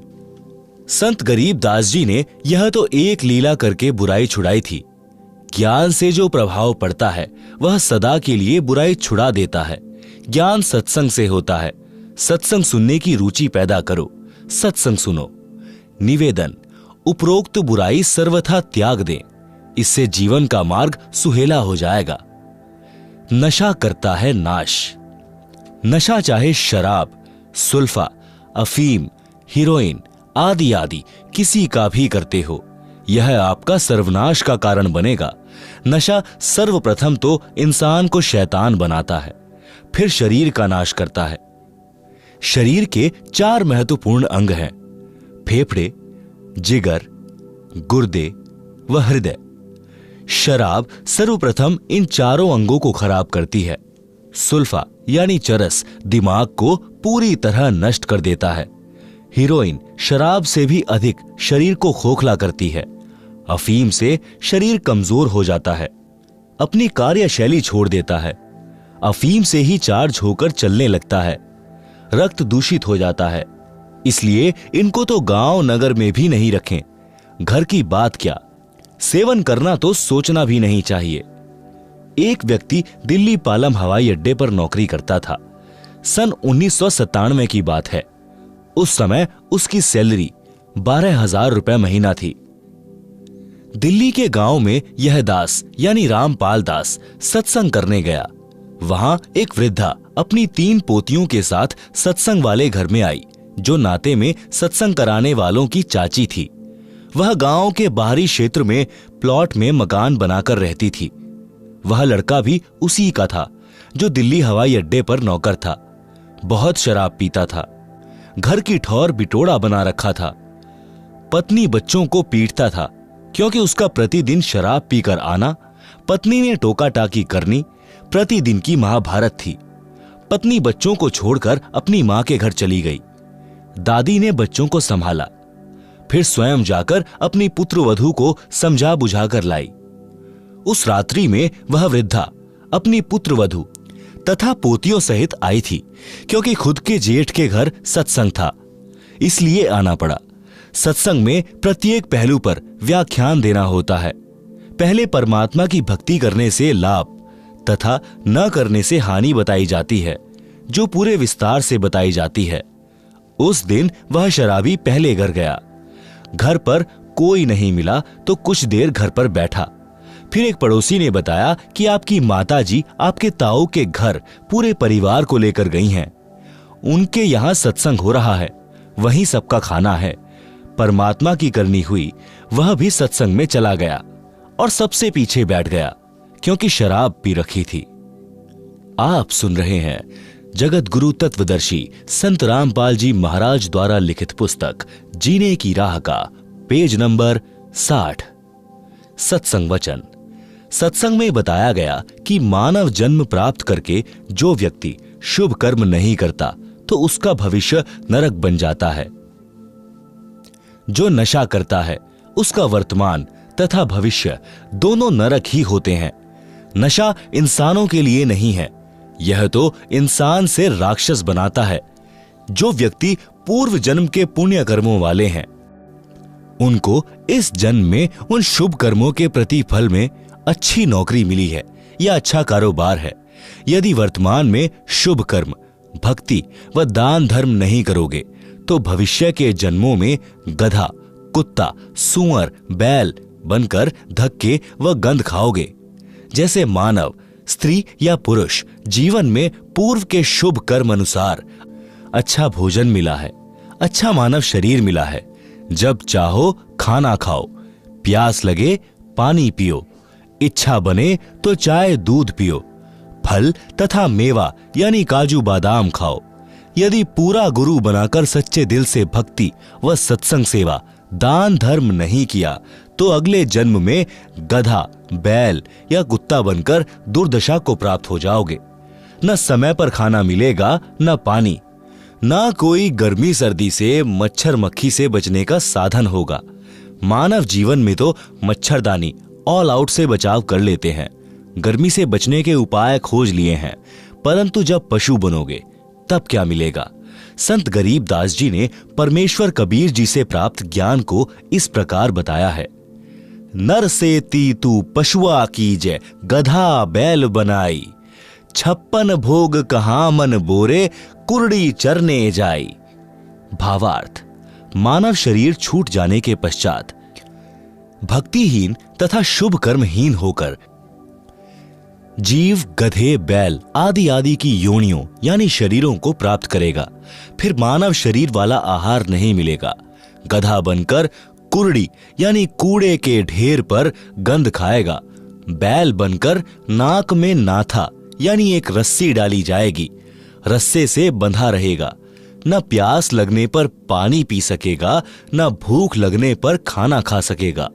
संत गरीबदास जी ने यह तो एक लीला करके बुराई छुड़ाई थी। ज्ञान से जो प्रभाव पड़ता है वह सदा के लिए बुराई छुड़ा देता है। ज्ञान सत्संग से होता है। सत्संग सुनने की रुचि पैदा करो, सत्संग सुनो। निवेदन, उपरोक्त बुराई सर्वथा त्याग दें, इससे जीवन का मार्ग सुहेला हो जाएगा। नशा करता है नाश। नशा चाहे शराब, सुल्फा, अफीम, हीरोइन आदि आदि किसी का भी करते हो, यह आपका सर्वनाश का कारण बनेगा। नशा सर्वप्रथम तो इंसान को शैतान बनाता है, फिर शरीर का नाश करता है। शरीर के 4 महत्वपूर्ण अंग हैं, फेफड़े, जिगर, गुर्दे व हृदय। शराब सर्वप्रथम इन चारों अंगों को खराब करती है। सुल्फा यानी चरस दिमाग को पूरी तरह नष्ट कर देता है। हीरोइन शराब से भी अधिक शरीर को खोखला करती है। अफीम से शरीर कमजोर हो जाता है, अपनी कार्यशैली छोड़ देता है। अफीम से ही चार्ज होकर चलने लगता है। रक्त दूषित हो जाता है। इसलिए इनको तो गांव नगर में भी नहीं रखें। घर की बात क्या, सेवन करना तो सोचना भी नहीं चाहिए। एक व्यक्ति दिल्ली पालम हवाई अड्डे पर नौकरी करता था। सन 1997 की बात है। उस समय उसकी सैलरी 12,000 रुपए महीना थी। दिल्ली के गांव में यह दास यानी रामपाल दास सत्संग करने गया। वहां एक वृद्धा अपनी 3 पोतियों के साथ सत्संग वाले घर में आई, जो नाते में सत्संग कराने वालों की चाची थी। वह गांव के बाहरी क्षेत्र में प्लॉट में मकान बनाकर रहती थी। वह लड़का भी उसी का था जो दिल्ली हवाई अड्डे पर नौकर था। बहुत शराब पीता था, घर की ठौर बिटोड़ा बना रखा था। पत्नी बच्चों को पीटता था क्योंकि उसका प्रतिदिन शराब पीकर आना, पत्नी ने टोका टाकी करनी प्रतिदिन की महाभारत थी। पत्नी बच्चों को छोड़कर अपनी मां के घर चली गई। दादी ने बच्चों को संभाला, फिर स्वयं जाकर अपनी पुत्रवधू को समझा बुझाकर लाई। उस रात्रि में वह वृद्धा अपनी पुत्रवधू तथा पोतियों सहित आई थी। क्योंकि खुद के जेठ के घर सत्संग था, इसलिए आना पड़ा। सत्संग में प्रत्येक पहलू पर व्याख्यान देना होता है। पहले परमात्मा की भक्ति करने से लाभ तथा न करने से हानि बताई जाती है, जो पूरे विस्तार से बताई जाती है। उस दिन वह शराबी पहले घर गया। घर पर कोई नहीं मिला तो कुछ देर घर पर बैठा। फिर एक पड़ोसी ने बताया कि आपकी माताजी आपके ताऊ के घर पूरे परिवार को लेकर गई हैं। उनके यहाँ सत्संग हो रहा है, वहीं सबका खाना है। परमात्मा की करनी हुई, वह भी सत्संग में चला गया और सबसे पीछे बैठ गया क्योंकि शराब पी रखी थी। आप सुन रहे हैं जगत गुरु तत्वदर्शी संत रामपाल जी महाराज द्वारा लिखित पुस्तक जीने की राह का पेज नंबर 60। सत्संग वचन। सत्संग में बताया गया कि मानव जन्म प्राप्त करके जो व्यक्ति शुभ कर्म नहीं करता तो उसका भविष्य नरक बन जाता है। जो नशा करता है उसका वर्तमान तथा भविष्य दोनों नरक ही होते हैं। नशा इंसानों के लिए नहीं है, यह तो इंसान से राक्षस बनाता है। जो व्यक्ति पूर्व जन्म के पुण्य कर्मों वाले हैं, उनको इस जन्म में उन शुभ कर्मों के प्रतिफल में अच्छी नौकरी मिली है या अच्छा कारोबार है। यदि वर्तमान में शुभ कर्म, भक्ति व दान धर्म नहीं करोगे तो भविष्य के जन्मों में गधा, कुत्ता, सूअर, बैल बनकर धक्के व गंध खाओगे। जैसे मानव, स्त्री या पुरुष जीवन में पूर्व के शुभ कर्म अनुसार अच्छा भोजन मिला है, अच्छा मानव शरीर मिला है। जब चाहो खाना खाओ, प्यास लगे पानी पियो, इच्छा बने तो चाय दूध पियो, फल तथा मेवा यानी काजू बादाम खाओ। यदि पूरा गुरु बनाकर सच्चे दिल से भक्ति व सत्संग सेवा दान धर्म नहीं किया तो अगले जन्म में गधा, बैल या कुत्ता बनकर दुर्दशा को प्राप्त हो जाओगे। न समय पर खाना मिलेगा, न पानी, न कोई गर्मी सर्दी से मच्छर मक्खी से बचने का साधन होगा। मानव जीवन में तो मच्छरदानी ऑल आउट से बचाव कर लेते हैं, गर्मी से बचने के उपाय खोज लिए हैं, परंतु जब पशु बनोगे तब क्या मिलेगा। संत गरीबदास जी ने परमेश्वर कबीर जी से प्राप्त ज्ञान को इस प्रकार बताया है। नर से तू पशुआ कीजे, गधा बैल बनाई, 56 भोग कहाँ मन बोरे, कुरड़ी चरने जाई। भावार्थ, मानव शरीर छूट जाने के पश्चात भक्तिहीन तथा शुभ कर्महीन होकर जीव गधे, बैल आदि आदि की योनियों यानी शरीरों को प्राप्त करेगा। फिर मानव शरीर वाला आहार नहीं मिलेगा। गधा बनकर कुरड़ी यानी कूड़े के ढेर पर गंध खाएगा। बैल बनकर नाक में नाथा यानी एक रस्सी डाली जाएगी, रस्से से बंधा रहेगा। न प्यास लगने पर पानी पी सकेगा, न भूख लगने पर खाना खा सकेगा।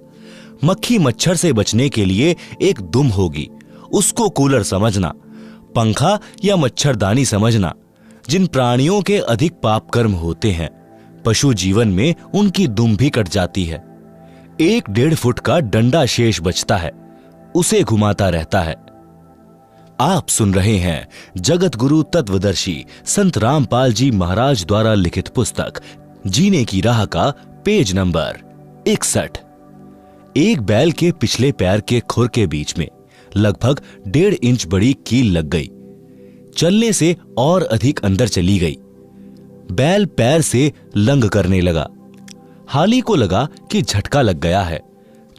मक्खी मच्छर से बचने के लिए एक दुम होगी, उसको कूलर समझना, पंखा या मच्छरदानी समझना। जिन प्राणियों के अधिक पाप कर्म होते हैं, पशु जीवन में उनकी दुम भी कट जाती है। 1-1.5 फुट का डंडा शेष बचता है, उसे घुमाता रहता है। आप सुन रहे हैं जगत गुरु तत्वदर्शी संत रामपाल जी महाराज द्वारा लिखित पुस्तक जीने की राह का पेज नंबर 61। एक बैल के पिछले पैर के खुर के बीच में लगभग 1.5 इंच बड़ी कील लग गई। चलने से और अधिक अंदर चली गई। बैल पैर से लंग करने लगा। हाली को लगा कि झटका लग गया है,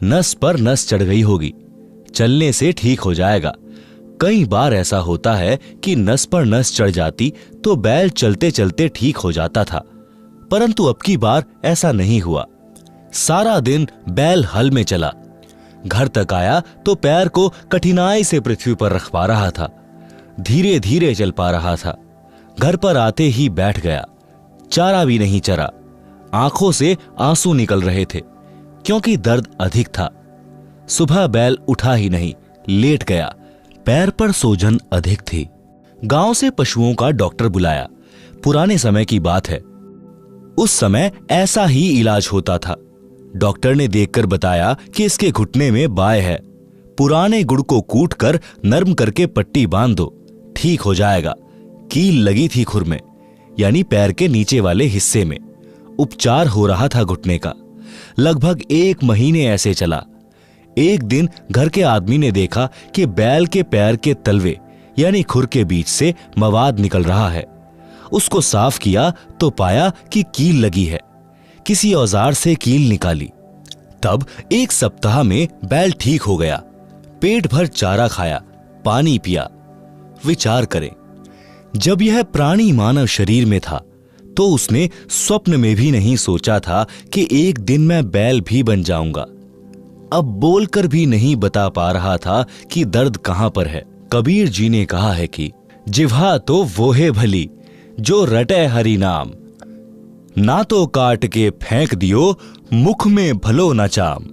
नस पर नस चढ़ गई होगी, चलने से ठीक हो जाएगा। कई बार ऐसा होता है कि नस पर नस चढ़ जाती तो बैल चलते चलते ठीक हो जाता था, परंतु अब की बार ऐसा नहीं हुआ। सारा दिन बैल हल में चला। घर तक आया तो पैर को कठिनाई से पृथ्वी पर रख पा रहा था, धीरे धीरे चल पा रहा था। घर पर आते ही बैठ गया। चारा भी नहीं चरा। आंखों से आंसू निकल रहे थे क्योंकि दर्द अधिक था। सुबह बैल उठा ही नहीं, लेट गया। पैर पर सूजन अधिक थी। गांव से पशुओं का डॉक्टर बुलाया। पुराने समय की बात है, उस समय ऐसा ही इलाज होता था। डॉक्टर ने देखकर बताया कि इसके घुटने में बाय है, पुराने गुड़ को कूटकर नरम करके पट्टी बांध दो, ठीक हो जाएगा। कील लगी थी खुर में यानी पैर के नीचे वाले हिस्से में। उपचार हो रहा था घुटने का। लगभग 1 महीने ऐसे चला। एक दिन घर के आदमी ने देखा कि बैल के पैर के तलवे यानी खुर के बीच से मवाद निकल रहा है। उसको साफ किया तो पाया कि कील लगी है। किसी औजार से कील निकाली। तब 1 सप्ताह में बैल ठीक हो गया। पेट भर चारा खाया, पानी पिया। विचार करें, जब यह प्राणी मानव शरीर में था तो उसने स्वप्न में भी नहीं सोचा था कि एक दिन मैं बैल भी बन जाऊंगा। अब बोलकर भी नहीं बता पा रहा था कि दर्द कहां पर है। कबीर जी ने कहा है कि जिह्वा तो वो है भली जो रटे हरि नाम, ना तो काट के फेंक दियो मुख में भलो न चाम।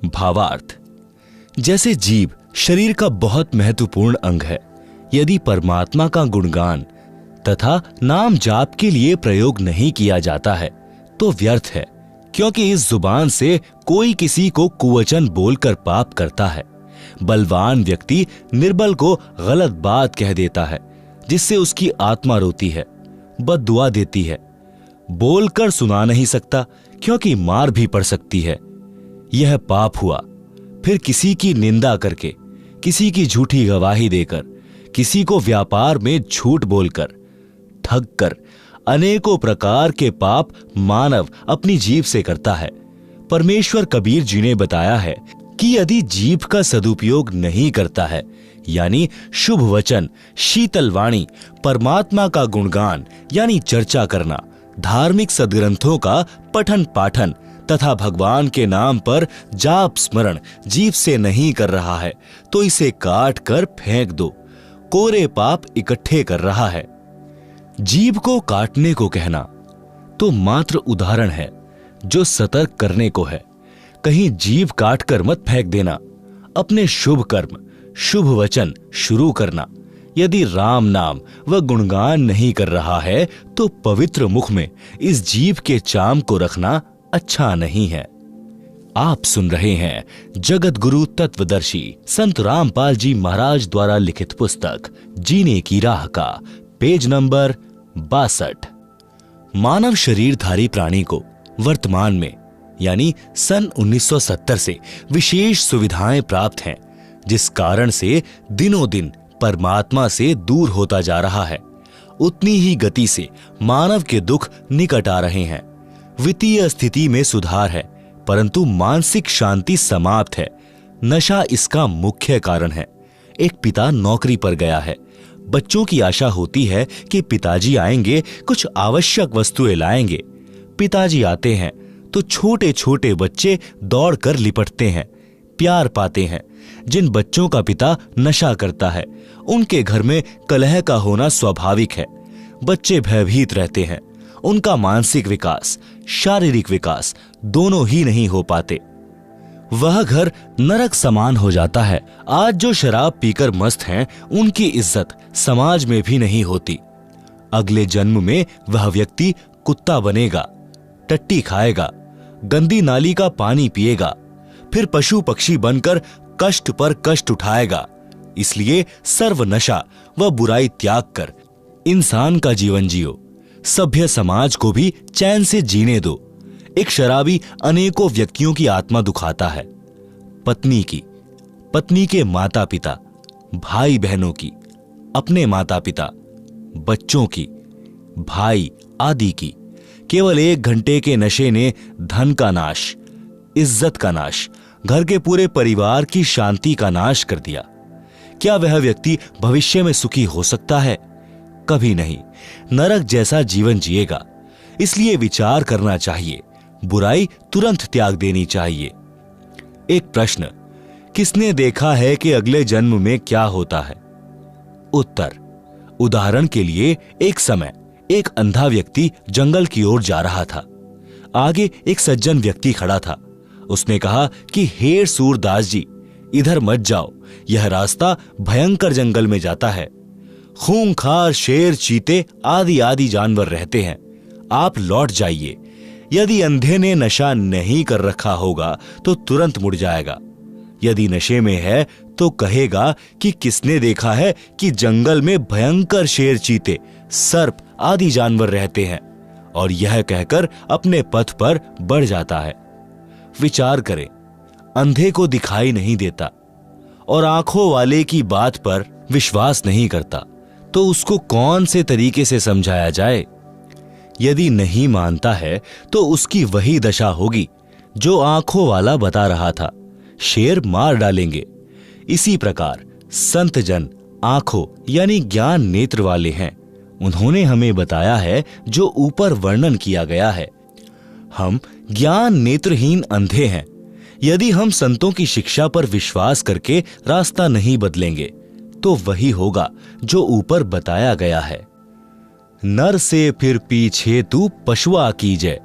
भावार्थ, जैसे जीभ शरीर का बहुत महत्वपूर्ण अंग है, यदि परमात्मा का गुणगान तथा नाम जाप के लिए प्रयोग नहीं किया जाता है तो व्यर्थ है, क्योंकि इस जुबान से कोई किसी को कुवचन बोलकर पाप करता है। बलवान व्यक्ति निर्बल को गलत बात कह देता है, जिससे उसकी आत्मा रोती है, बद्दुआ देती है। बोलकर सुना नहीं सकता क्योंकि मार भी पड़ सकती है। यह पाप हुआ। फिर किसी की निंदा करके, किसी की झूठी गवाही देकर, किसी को व्यापार में झूठ बोलकर, ठग कर अनेकों प्रकार के पाप मानव अपनी जीभ से करता है। परमेश्वर कबीर जी ने बताया है कि यदि जीभ का सदुपयोग नहीं करता है, यानी शुभ वचन, शीतल वाणी, परमात्मा का गुणगान यानी चर्चा करना, धार्मिक सदग्रंथों का पठन पाठन तथा भगवान के नाम पर जाप स्मरण जीभ से नहीं कर रहा है तो इसे काट कर फेंक दो, कोरे पाप इकट्ठे कर रहा है। जीभ को काटने को कहना तो मात्र उदाहरण है जो सतर्क करने को है। कहीं जीभ काट कर मत फेंक देना। अपने शुभ कर्म, शुभ वचन शुरू करना। यदि राम नाम व गुणगान नहीं कर रहा है तो पवित्र मुख में इस जीभ के चाम को रखना अच्छा नहीं है। आप सुन रहे हैं जगत गुरु तत्वदर्शी संत रामपाल जी महाराज द्वारा लिखित पुस्तक जीने की राह का पेज नंबर 62। मानव शरीरधारी प्राणी को वर्तमान में यानी सन 1970 से विशेष सुविधाएं प्राप्त हैं, जिस कारण से दिनों दिन परमात्मा से दूर होता जा रहा है। उतनी ही गति से मानव के दुख निकट आ रहे हैं। वित्तीय स्थिति में सुधार है, परंतु मानसिक शांति समाप्त है। नशा इसका मुख्य कारण है। एक पिता नौकरी पर गया है। बच्चों की आशा होती है कि पिताजी आएंगे, कुछ आवश्यक वस्तुएं लाएंगे। पिताजी आते हैं तो छोटे छोटे बच्चे दौड़कर लिपटते हैं, प्यार पाते हैं। जिन बच्चों का पिता नशा करता है उनके घर में कलह का होना स्वाभाविक है। बच्चे भयभीत रहते हैं। उनका मानसिक विकास, शारीरिक विकास दोनों ही नहीं हो पाते। वह घर नरक समान हो जाता है। आज जो शराब पीकर मस्त हैं, उनकी इज्जत समाज में भी नहीं होती। अगले जन्म में वह व्यक्ति कुत्ता बनेगा, टट्टी खाएगा, गंदी नाली का पानी पिएगा, फिर पशु पक्षी बनकर कष्ट पर कष्ट उठाएगा। इसलिए सर्व नशा व बुराई त्याग कर इंसान का जीवन जियो। सभ्य समाज को भी चैन से जीने दो। एक शराबी अनेकों व्यक्तियों की आत्मा दुखाता है। पत्नी की, पत्नी के माता पिता, भाई बहनों की, अपने माता पिता, बच्चों की, भाई आदि की। केवल 1 घंटे के नशे ने धन का नाश, इज्जत का नाश, घर के पूरे परिवार की शांति का नाश कर दिया। क्या वह व्यक्ति भविष्य में सुखी हो सकता है? कभी नहीं। नरक जैसा जीवन जिएगा। इसलिए विचार करना चाहिए, बुराई तुरंत त्याग देनी चाहिए। एक प्रश्न, किसने देखा है कि अगले जन्म में क्या होता है? उत्तर, उदाहरण के लिए एक समय एक अंधा व्यक्ति जंगल की ओर जा रहा था। आगे एक सज्जन व्यक्ति खड़ा था। उसने कहा कि हे सूरदास जी, इधर मत जाओ, यह रास्ता भयंकर जंगल में जाता है। खूंखार शेर, चीते आदि आदि जानवर रहते हैं। आप लौट जाइए। यदि अंधे ने नशा नहीं कर रखा होगा तो तुरंत मुड़ जाएगा। यदि नशे में है तो कहेगा कि किसने देखा है कि जंगल में भयंकर शेर, चीते, सर्प आदि जानवर रहते हैं, और यह कहकर अपने पथ पर बढ़ जाता है। विचार करें, अंधे को दिखाई नहीं देता और आंखों वाले की बात पर विश्वास नहीं करता, तो उसको कौन से तरीके से समझाया जाए? यदि नहीं मानता है तो उसकी वही दशा होगी जो आंखों वाला बता रहा था, शेर मार डालेंगे। इसी प्रकार संत जन आंखों यानी ज्ञान नेत्र वाले हैं। उन्होंने हमें बताया है जो ऊपर वर्णन किया गया है। हम ज्ञान नेत्रहीन अंधे हैं। यदि हम संतों की शिक्षा पर विश्वास करके रास्ता नहीं बदलेंगे तो वही होगा जो ऊपर बताया गया है। नर से फिर पीछे तू पशुआ कीजे,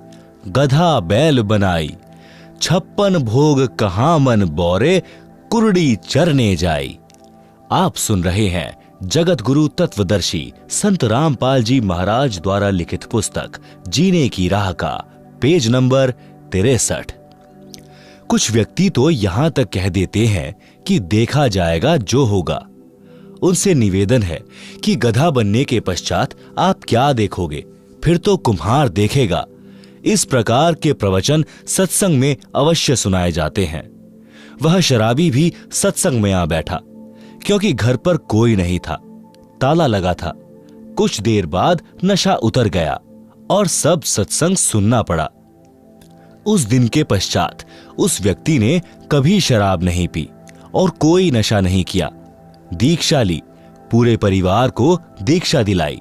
गधा बैल बनाई, 56 भोग कहाँ मन बोरे, कुरड़ी चरने जाई। आप सुन रहे हैं जगत गुरु तत्वदर्शी संत रामपाल जी महाराज द्वारा लिखित पुस्तक जीने की राह का पेज नंबर 63। कुछ व्यक्ति तो यहां तक कह देते हैं कि देखा जाएगा जो होगा। उनसे निवेदन है कि गधा बनने के पश्चात आप क्या देखोगे, फिर तो कुम्हार देखेगा। इस प्रकार के प्रवचन सत्संग में अवश्य सुनाए जाते हैं। वह शराबी भी सत्संग में आ बैठा, क्योंकि घर पर कोई नहीं था, ताला लगा था। कुछ देर बाद नशा उतर गया और सब सत्संग सुनना पड़ा। उस दिन के पश्चात उस व्यक्ति ने कभी शराब नहीं पी और कोई नशा नहीं किया। दीक्षा ली, पूरे परिवार को दीक्षा दिलाई।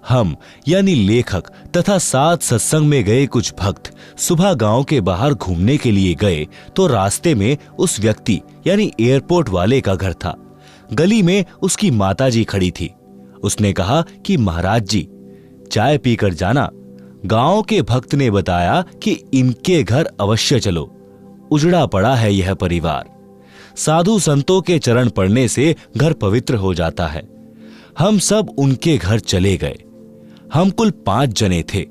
हम यानी लेखक तथा साथ सत्संग में गए कुछ भक्त सुबह गांव के बाहर घूमने के लिए गए तो रास्ते में उस व्यक्ति यानी एयरपोर्ट वाले का घर था। गली में उसकी माताजी खड़ी थी। उसने कहा कि महाराज जी चाय पीकर जाना। गांव के भक्त ने बताया कि इनके घर अवश्य चलो, उजड़ा पड़ा है यह परिवार। साधु संतों के चरण पड़ने से घर पवित्र हो जाता है। हम सब उनके घर चले गए। हम कुल 5 जने थे।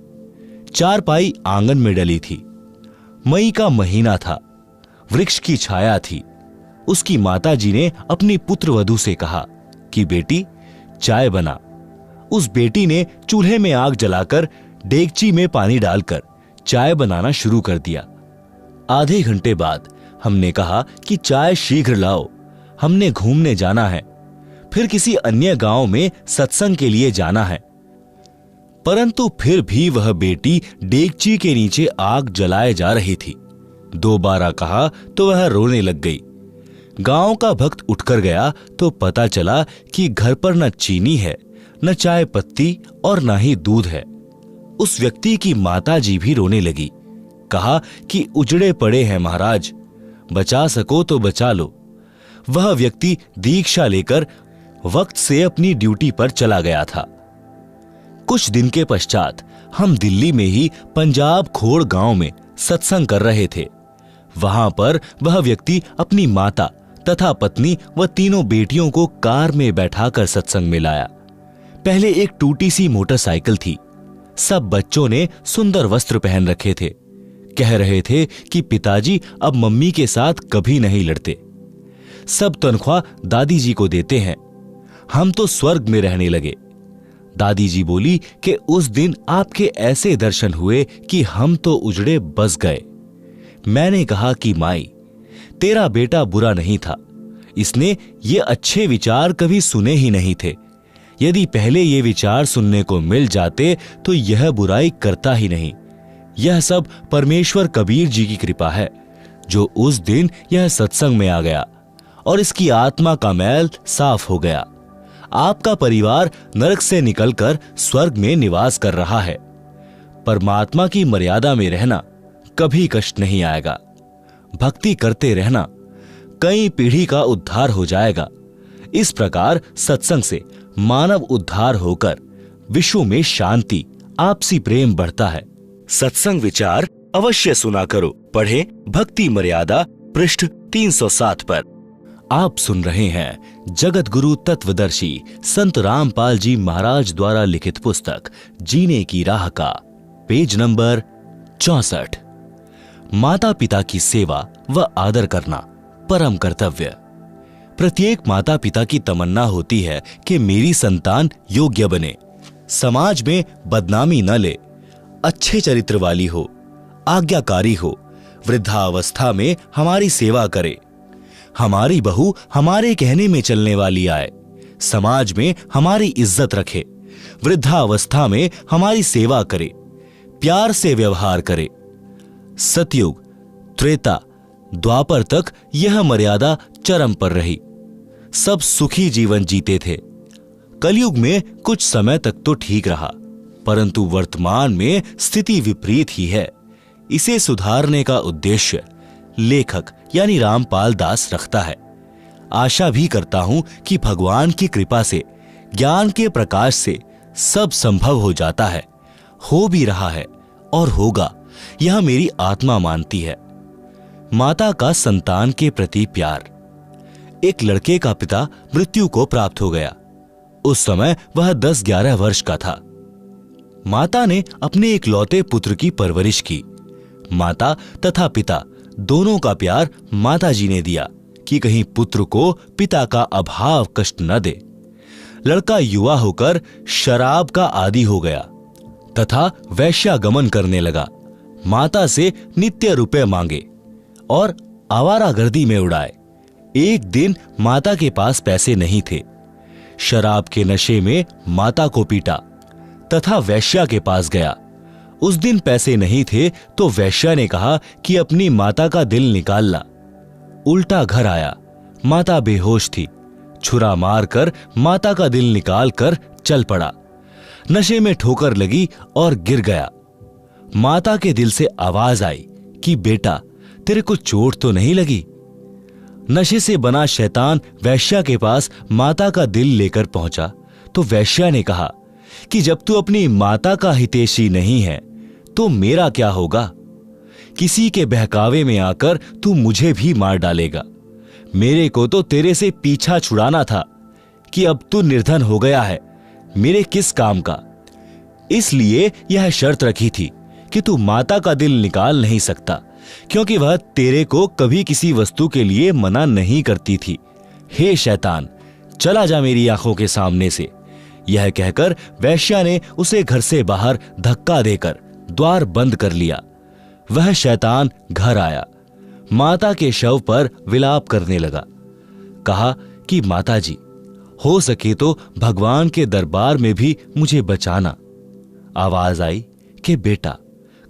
चारपाई आंगन में डली थी। मई का महीना था। वृक्ष की छाया थी। उसकी माताजी ने अपनी पुत्र वधू से कहा कि बेटी चाय बना। उस बेटी ने चूल्हे में आग जलाकर डेगची में पानी डालकर चाय बनाना शुरू कर दिया। आधे घंटे बाद हमने कहा कि चाय शीघ्र लाओ, हमने घूमने जाना है, फिर किसी अन्य गांव में सत्संग के लिए जाना है। परंतु फिर भी वह बेटी डेगची के नीचे आग जलाए जा रही थी। दोबारा कहा तो वह रोने लग गई। गांव का भक्त उठकर गया तो पता चला कि घर पर न चीनी है, न चाय पत्ती और न ही दूध है। उस व्यक्ति की माताजी भी रोने लगी। कहा कि उजड़े पड़े हैं महाराज, बचा सको तो बचा लो। वह व्यक्ति दीक्षा लेकर वक्त से अपनी ड्यूटी पर चला गया था। कुछ दिन के पश्चात हम दिल्ली में ही पंजाब खोड़ गांव में सत्संग कर रहे थे। वहां पर वह व्यक्ति अपनी माता तथा पत्नी व तीनों बेटियों को कार में बैठाकर सत्संग में लाया। पहले एक टूटी सी मोटरसाइकिल थी। सब बच्चों ने सुंदर वस्त्र पहन रखे थे। कह रहे थे कि पिताजी अब मम्मी के साथ कभी नहीं लड़ते। सब तनख्वाह दादी जी को देते हैं। हम तो स्वर्ग में रहने लगे। दादी जी बोली कि उस दिन आपके ऐसे दर्शन हुए कि हम तो उजड़े बस गए। मैंने कहा कि माई, तेरा बेटा बुरा नहीं था, इसने ये अच्छे विचार कभी सुने ही नहीं थे। यदि पहले ये विचार सुनने को मिल जाते तो यह बुराई करता ही नहीं। यह सब परमेश्वर कबीर जी की कृपा है जो उस दिन यह सत्संग में आ गया और इसकी आत्मा का मैल साफ हो गया। आपका परिवार नरक से निकलकर स्वर्ग में निवास कर रहा है। परमात्मा की मर्यादा में रहना, कभी कष्ट नहीं आएगा। भक्ति करते रहना, कई पीढ़ी का उद्धार हो जाएगा। इस प्रकार सत्संग से मानव उद्धार होकर विश्व में शांति, आपसी प्रेम बढ़ता है। सत्संग विचार अवश्य सुना करो। पढ़े भक्ति मर्यादा पृष्ठ 307 पर। आप सुन रहे हैं जगत गुरु तत्वदर्शी संत रामपाल जी महाराज द्वारा लिखित पुस्तक जीने की राह का पेज नंबर 64। माता पिता की सेवा व आदर करना परम कर्तव्य। प्रत्येक माता पिता की तमन्ना होती है कि मेरी संतान योग्य बने, समाज में बदनामी न ले, अच्छे चरित्र वाली हो, आज्ञाकारी हो, वृद्धावस्था में हमारी सेवा करे, हमारी बहू हमारे कहने में चलने वाली आए, समाज में हमारी इज्जत रखे, वृद्धावस्था में हमारी सेवा करे, प्यार से व्यवहार करे। सतयुग, त्रेता, द्वापर तक यह मर्यादा चरम पर रही। सब सुखी जीवन जीते थे। कलयुग में कुछ समय तक तो ठीक रहा, परंतु वर्तमान में स्थिति विपरीत ही है। इसे सुधारने का उद्देश्य लेखक यानी रामपाल दास रखता है। आशा भी करता हूं कि भगवान की कृपा से, ज्ञान के प्रकाश से सब संभव हो जाता है, हो भी रहा है और होगा, यह मेरी आत्मा मानती है। माता का संतान के प्रति प्यार। एक लड़के का पिता मृत्यु को प्राप्त हो गया। उस समय वह 10-11 वर्ष का था। माता ने अपने इकलौते पुत्र की परवरिश की। माता तथा पिता दोनों का प्यार माता जी ने दिया कि कहीं पुत्र को पिता का अभाव कष्ट न दे। लड़का युवा होकर शराब का आदी हो गया तथा वैश्यागमन करने लगा। माता से नित्य रुपए मांगे और आवारागर्दी में उड़ाए। एक दिन माता के पास पैसे नहीं थे। शराब के नशे में माता को पीटा तथा वैश्या के पास गया। उस दिन पैसे नहीं थे तो वैश्या ने कहा कि अपनी माता का दिल निकाल ला। उल्टा घर आया, माता बेहोश थी। छुरा मारकर माता का दिल निकाल कर चल पड़ा। नशे में ठोकर लगी और गिर गया। माता के दिल से आवाज आई कि बेटा, तेरे को चोट तो नहीं लगी? नशे से बना शैतान वैश्या के पास माता का दिल लेकर पहुंचा तो वैश्या ने कहा कि जब तू अपनी माता का हितैषी नहीं है तो मेरा क्या होगा? किसी के बहकावे में आकर तू मुझे भी मार डालेगा। मेरे को तो तेरे से पीछा छुड़ाना था कि अब तू निर्धन हो गया है, मेरे किस काम का? इसलिए यह शर्त रखी थी कि तू माता का दिल निकाल नहीं सकता, क्योंकि वह तेरे को कभी किसी वस्तु के लिए मना नहीं करती थी। हे शैतान, चला जा मेरी आंखों के सामने से। यह कहकर वैश्या ने उसे घर से बाहर धक्का देकर द्वार बंद कर लिया। वह शैतान घर आया, माता के शव पर विलाप करने लगा। कहा कि माता जी, हो सके तो भगवान के दरबार में भी मुझे बचाना। आवाज आई कि बेटा,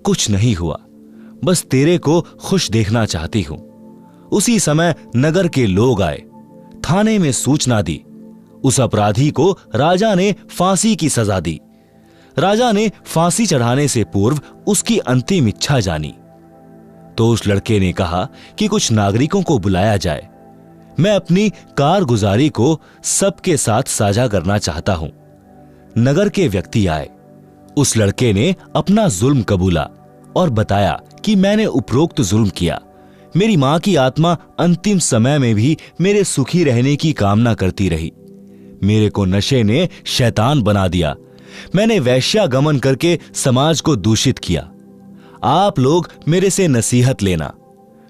कुछ नहीं हुआ, बस तेरे को खुश देखना चाहती हूं। उसी समय नगर के लोग आए, थाने में सूचना दी। उस अपराधी को राजा ने फांसी की सजा दी। राजा ने फांसी चढ़ाने से पूर्व उसकी अंतिम इच्छा जानी। तो उस लड़के ने कहा कि कुछ नागरिकों को बुलाया जाए, मैं अपनी कारगुजारी को सबके साथ साझा करना चाहता हूं। नगर के व्यक्ति आए। उस लड़के ने अपना जुल्म कबूला और बताया कि मैंने उपरोक्त जुल्म किया। मेरी मां की आत्मा अंतिम समय में भी मेरे सुखी रहने की कामना करती रही। मेरे को नशे ने शैतान बना दिया। मैंने वैश्यागमन करके समाज को दूषित किया। आप लोग मेरे से नसीहत लेना।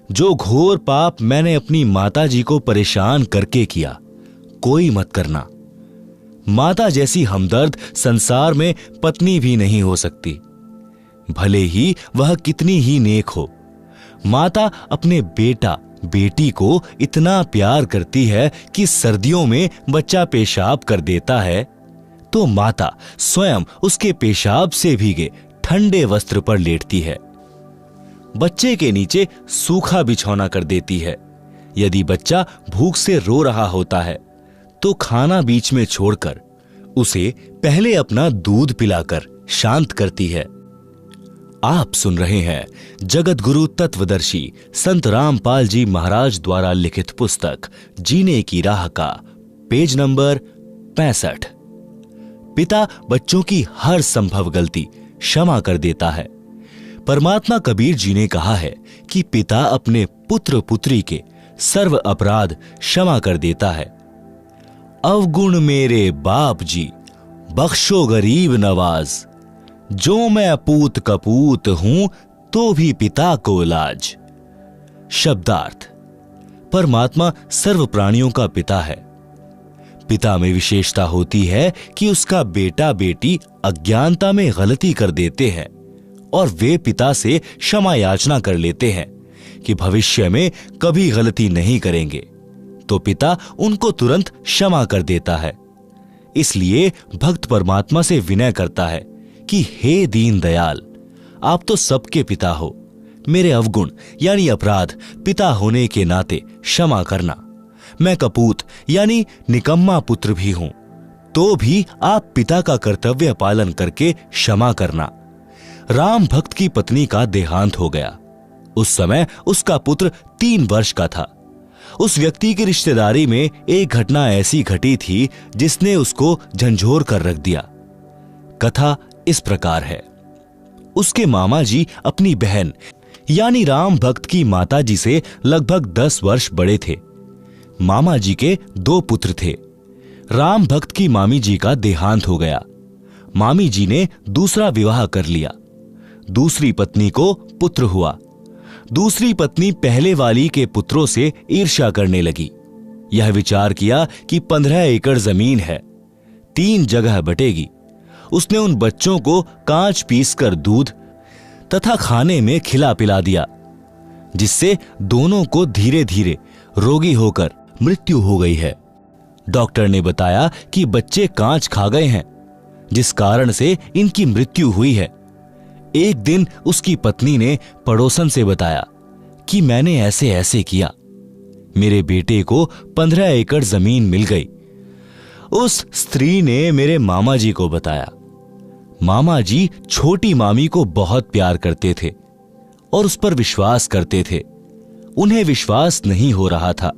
जो घोर पाप मैंने अपनी माता जी को परेशान करके किया, कोई मत करना। माता जैसी हमदर्द संसार में पत्नी भी नहीं हो सकती, भले ही वह कितनी ही नेक हो। माता अपने बेटा बेटी को इतना प्यार करती है कि सर्दियों में बच्चा पेशाब कर देता है तो माता स्वयं उसके पेशाब से भीगे ठंडे वस्त्र पर लेटती है। बच्चे के नीचे सूखा बिछौना कर देती है। यदि बच्चा भूख से रो रहा होता है तो खाना बीच में छोड़कर उसे पहले अपना दूध पिलाकर शांत करती है। आप सुन रहे हैं जगत गुरु तत्वदर्शी संत रामपाल जी महाराज द्वारा लिखित पुस्तक जीने की राह का पेज नंबर 65। पिता बच्चों की हर संभव गलती क्षमा कर देता है। परमात्मा कबीर जी ने कहा है कि पिता अपने पुत्र पुत्री के सर्व अपराध क्षमा कर देता है। अवगुण मेरे बाप जी, बख्शो गरीब नवाज, जो मैं अपूत कपूत हूं तो भी पिता को लाज। शब्दार्थ, परमात्मा सर्व प्राणियों का पिता है। पिता में विशेषता होती है कि उसका बेटा बेटी अज्ञानता में गलती कर देते हैं और वे पिता से क्षमा याचना कर लेते हैं कि भविष्य में कभी गलती नहीं करेंगे, तो पिता उनको तुरंत क्षमा कर देता है। इसलिए भक्त परमात्मा से विनय करता है कि हे दीन दयाल, आप तो सबके पिता हो, मेरे अवगुण यानी अपराध पिता होने के नाते क्षमा करना। मैं कपूत यानी निकम्मा पुत्र भी हूं, तो भी आप पिता का कर्तव्य पालन करके क्षमा करना। राम भक्त की पत्नी का देहांत हो गया। उस समय उसका पुत्र 3 वर्ष का था। उस व्यक्ति की रिश्तेदारी में एक घटना ऐसी घटी थी जिसने उसको झंझोर कर रख दिया। कथा इस प्रकार है। उसके मामा जी अपनी बहन यानी राम भक्त की माता जी से लगभग 10 वर्ष बड़े थे। मामा जी के 2 पुत्र थे। राम भक्त की मामी जी का देहांत हो गया। मामी जी ने दूसरा विवाह कर लिया। दूसरी पत्नी को पुत्र हुआ। दूसरी पत्नी पहले वाली के पुत्रों से ईर्ष्या करने लगी। यह विचार किया कि 15 एकड़ जमीन है, 3 जगह बटेगी। उसने उन बच्चों को कांच पीसकर दूध तथा खाने में खिला पिला दिया, जिससे दोनों को धीरे धीरे रोगी होकर मृत्यु हो गई है। डॉक्टर ने बताया कि बच्चे कांच खा गए हैं, जिस कारण से इनकी मृत्यु हुई है। एक दिन उसकी पत्नी ने पड़ोसन से बताया कि मैंने ऐसे ऐसे किया, मेरे बेटे को 15 एकड़ जमीन मिल गई। उस स्त्री ने मेरे मामा जी को बताया। मामा जी छोटी मामी को बहुत प्यार करते थे और उस पर विश्वास करते थे। उन्हें विश्वास नहीं हो रहा था।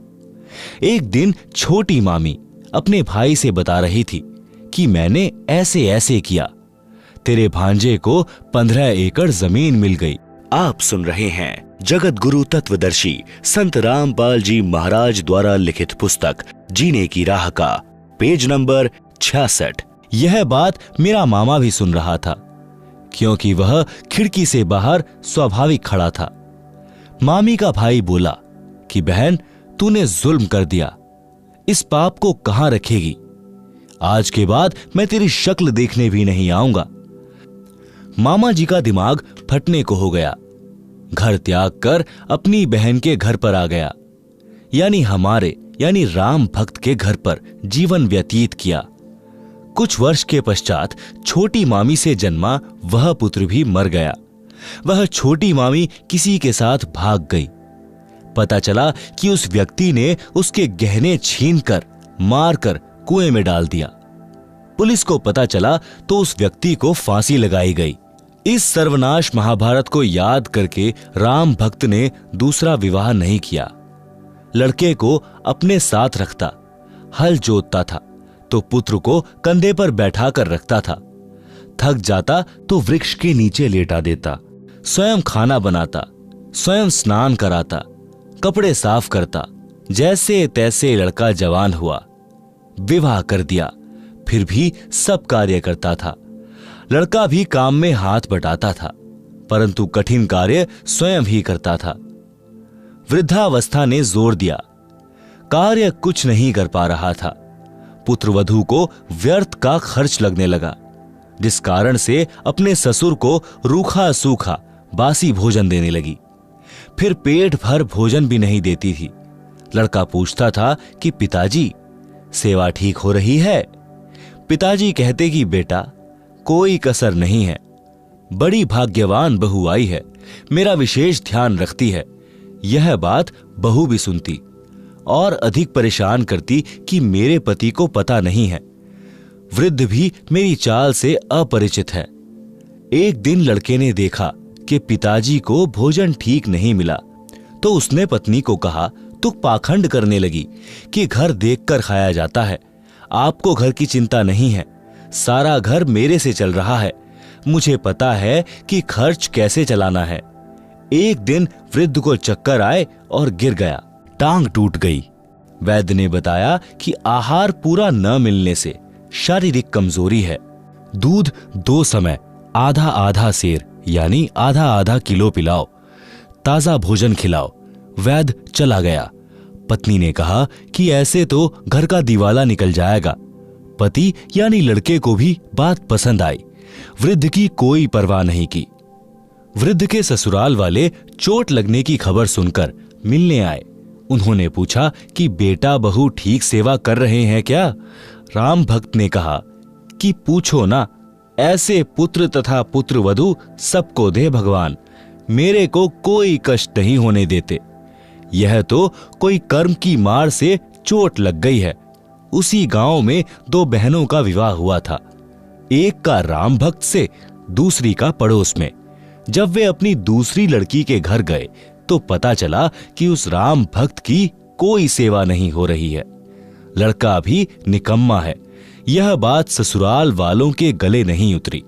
एक दिन छोटी मामी अपने भाई से बता रही थी कि मैंने ऐसे ऐसे किया, तेरे भांजे को 15 एकड़ जमीन मिल गई। आप सुन रहे हैं जगत गुरु तत्वदर्शी संत रामपाल जी महाराज द्वारा लिखित पुस्तक जीने की राह का पेज नंबर 66। यह बात मेरा मामा भी सुन रहा था, क्योंकि वह खिड़की से बाहर स्वाभाविक खड़ा था। मामी का भाई बोला कि बहन, तूने जुल्म कर दिया, इस पाप को कहां रखेगी? आज के बाद मैं तेरी शक्ल देखने भी नहीं आऊंगा। मामा जी का दिमाग फटने को हो गया। घर त्याग कर अपनी बहन के घर पर आ गया, यानी हमारे यानी राम भक्त के घर पर जीवन व्यतीत किया। कुछ वर्ष के पश्चात छोटी मामी से जन्मा वह पुत्र भी मर गया। वह छोटी मामी किसी के साथ भाग गई। पता चला कि उस व्यक्ति ने उसके गहने छीनकर मारकर कुएं में डाल दिया। पुलिस को पता चला तो उस व्यक्ति को फांसी लगाई गई। इस सर्वनाश महाभारत को याद करके राम भक्त ने दूसरा विवाह नहीं किया। लड़के को अपने साथ रखता, हल जोतता था तो पुत्र को कंधे पर बैठा कर रखता था। थक जाता तो वृक्ष के नीचे लेटा देता। स्वयं खाना बनाता, स्वयं स्नान कराता, कपड़े साफ करता। जैसे तैसे लड़का जवान हुआ, विवाह कर दिया, फिर भी सब कार्य करता था। लड़का भी काम में हाथ बटाता था, परंतु कठिन कार्य स्वयं ही करता था। वृद्धावस्था ने जोर दिया, कार्य कुछ नहीं कर पा रहा था। पुत्रवधू को व्यर्थ का खर्च लगने लगा, जिस कारण से अपने ससुर को रूखा सूखा बासी भोजन देने लगी। फिर पेट भर भोजन भी नहीं देती थी। लड़का पूछता था कि पिताजी, सेवा ठीक हो रही है? पिताजी कहते कि बेटा, कोई कसर नहीं है, बड़ी भाग्यवान बहू आई है, मेरा विशेष ध्यान रखती है। यह बात बहू भी सुनती और अधिक परेशान करती कि मेरे पति को पता नहीं है। वृद्ध भी मेरी चाल से अपरिचित है। एक दिन लड़के ने देखा कि पिताजी को भोजन ठीक नहीं मिला, तो उसने पत्नी को कहा, तू पाखंड करने लगी कि घर देखकर खाया जाता है। आपको घर की चिंता नहीं है, सारा घर मेरे से चल रहा है। मुझे पता है कि खर्च कैसे चलाना है। एक दिन वृद्ध को चक्कर आए और गिर गया, टांग टूट गई। वैद्य ने बताया कि आहार पूरा न मिलने से शारीरिक कमजोरी है। दूध 2 समय आधा आधा सेर यानी आधा आधा किलो पिलाओ, ताजा भोजन खिलाओ। वैद्य चला गया। पत्नी ने कहा कि ऐसे तो घर का दिवाला निकल जाएगा। पति यानी लड़के को भी बात पसंद आई। वृद्ध की कोई परवाह नहीं की। वृद्ध के ससुराल वाले चोट लगने की खबर सुनकर मिलने आए। उन्होंने पूछा कि बेटा बहू ठीक सेवा कर रहे हैं क्या? राम भक्त ने कहा कि पूछो ना, ऐसे पुत्र तथा पुत्रवधू सबको दे भगवान, मेरे को कोई कष्ट नहीं होने देते। यह तो कोई कर्म की मार से चोट लग गई है। उसी गांव में 2 बहनों का विवाह हुआ था, एक का राम भक्त से, दूसरी का पड़ोस में। जब वे अपनी दूसरी लड़की के घर गए तो पता चला कि उस राम भक्त की कोई सेवा नहीं हो रही है। लड़का भी निकम्मा है। यह बात ससुराल वालों के गले नहीं उतरी,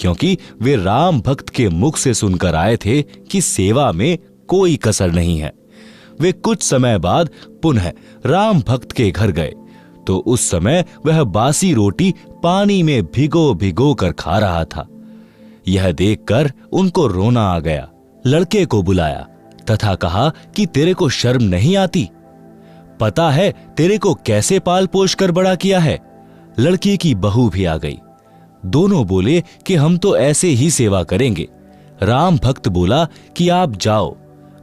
क्योंकि वे राम भक्त के मुख से सुनकर आए थे कि सेवा में कोई कसर नहीं है। वे कुछ समय बाद पुनः राम भक्त के घर गए तो उस समय वह बासी रोटी पानी में भिगो भिगो कर खा रहा था। यह देखकर उनको रोना आ गया। लड़के को बुलाया तथा कहा कि तेरे को शर्म नहीं आती? पता है तेरे को कैसे पाल पोष कर बड़ा किया है? लड़के की बहू भी आ गई। दोनों बोले कि हम तो ऐसे ही सेवा करेंगे। राम भक्त बोला कि आप जाओ,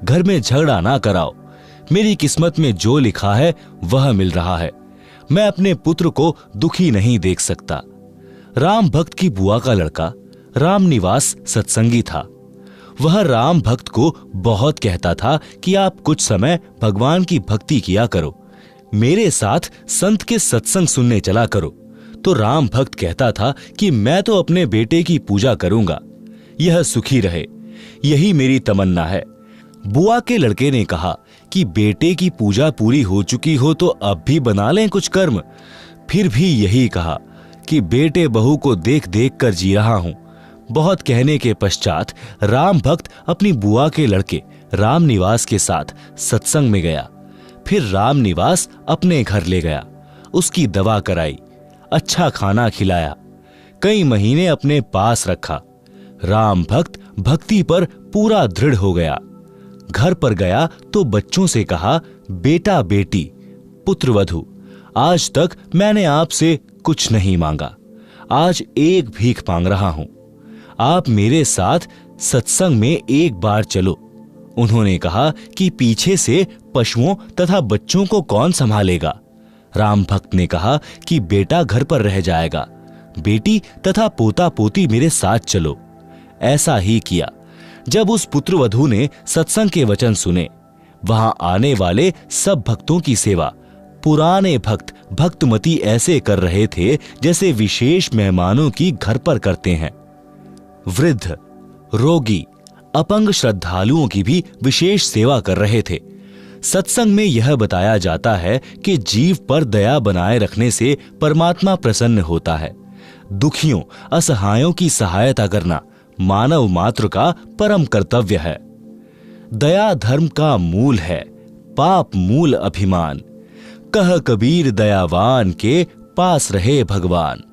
घर में झगड़ा ना कराओ। मेरी किस्मत में जो लिखा है वह मिल रहा है। मैं अपने पुत्र को दुखी नहीं देख सकता। राम भक्त की बुआ का लड़का रामनिवास सत्संगी था। वह राम भक्त को बहुत कहता था कि आप कुछ समय भगवान की भक्ति किया करो, मेरे साथ संत के सत्संग सुनने चला करो, तो राम भक्त कहता था कि मैं तो अपने बेटे की पूजा करूंगा, यह सुखी रहे, यही मेरी तमन्ना है। बुआ के लड़के ने कहा कि बेटे की पूजा पूरी हो चुकी हो तो अब भी बना लें कुछ कर्म। फिर भी यही कहा कि बेटे बहू को देख देख कर जी रहा हूं। बहुत कहने के पश्चात राम भक्त अपनी बुआ के लड़के राम निवास के साथ सत्संग में गया। फिर राम निवास अपने घर ले गया, उसकी दवा कराई, अच्छा खाना खिलाया, कई महीने अपने पास रखा। राम भक्त भक्ति पर पूरा दृढ़ हो गया। घर पर गया तो बच्चों से कहा, बेटा बेटी पुत्र वधू, आज तक मैंने आपसे कुछ नहीं मांगा, आज एक भीख मांग रहा हूं, आप मेरे साथ सत्संग में एक बार चलो। उन्होंने कहा कि पीछे से पशुओं तथा बच्चों को कौन संभालेगा? राम भक्त ने कहा कि बेटा घर पर रह जाएगा, बेटी तथा पोता पोती मेरे साथ चलो। ऐसा ही किया। जब उस पुत्रवधू ने सत्संग के वचन सुने, वहां आने वाले सब भक्तों की सेवा पुराने भक्त भक्तमती ऐसे कर रहे थे जैसे विशेष मेहमानों की घर पर करते हैं। वृद्ध, रोगी, अपंग श्रद्धालुओं की भी विशेष सेवा कर रहे थे। सत्संग में यह बताया जाता है कि जीव पर दया बनाए रखने से परमात्मा प्रसन्न होता है। दुखियों, असहायों की सहायता करना मानव मात्र का परम कर्तव्य है। दया धर्म का मूल है, पाप मूल अभिमान। कह कबीर दयावान के पास रहे भगवान।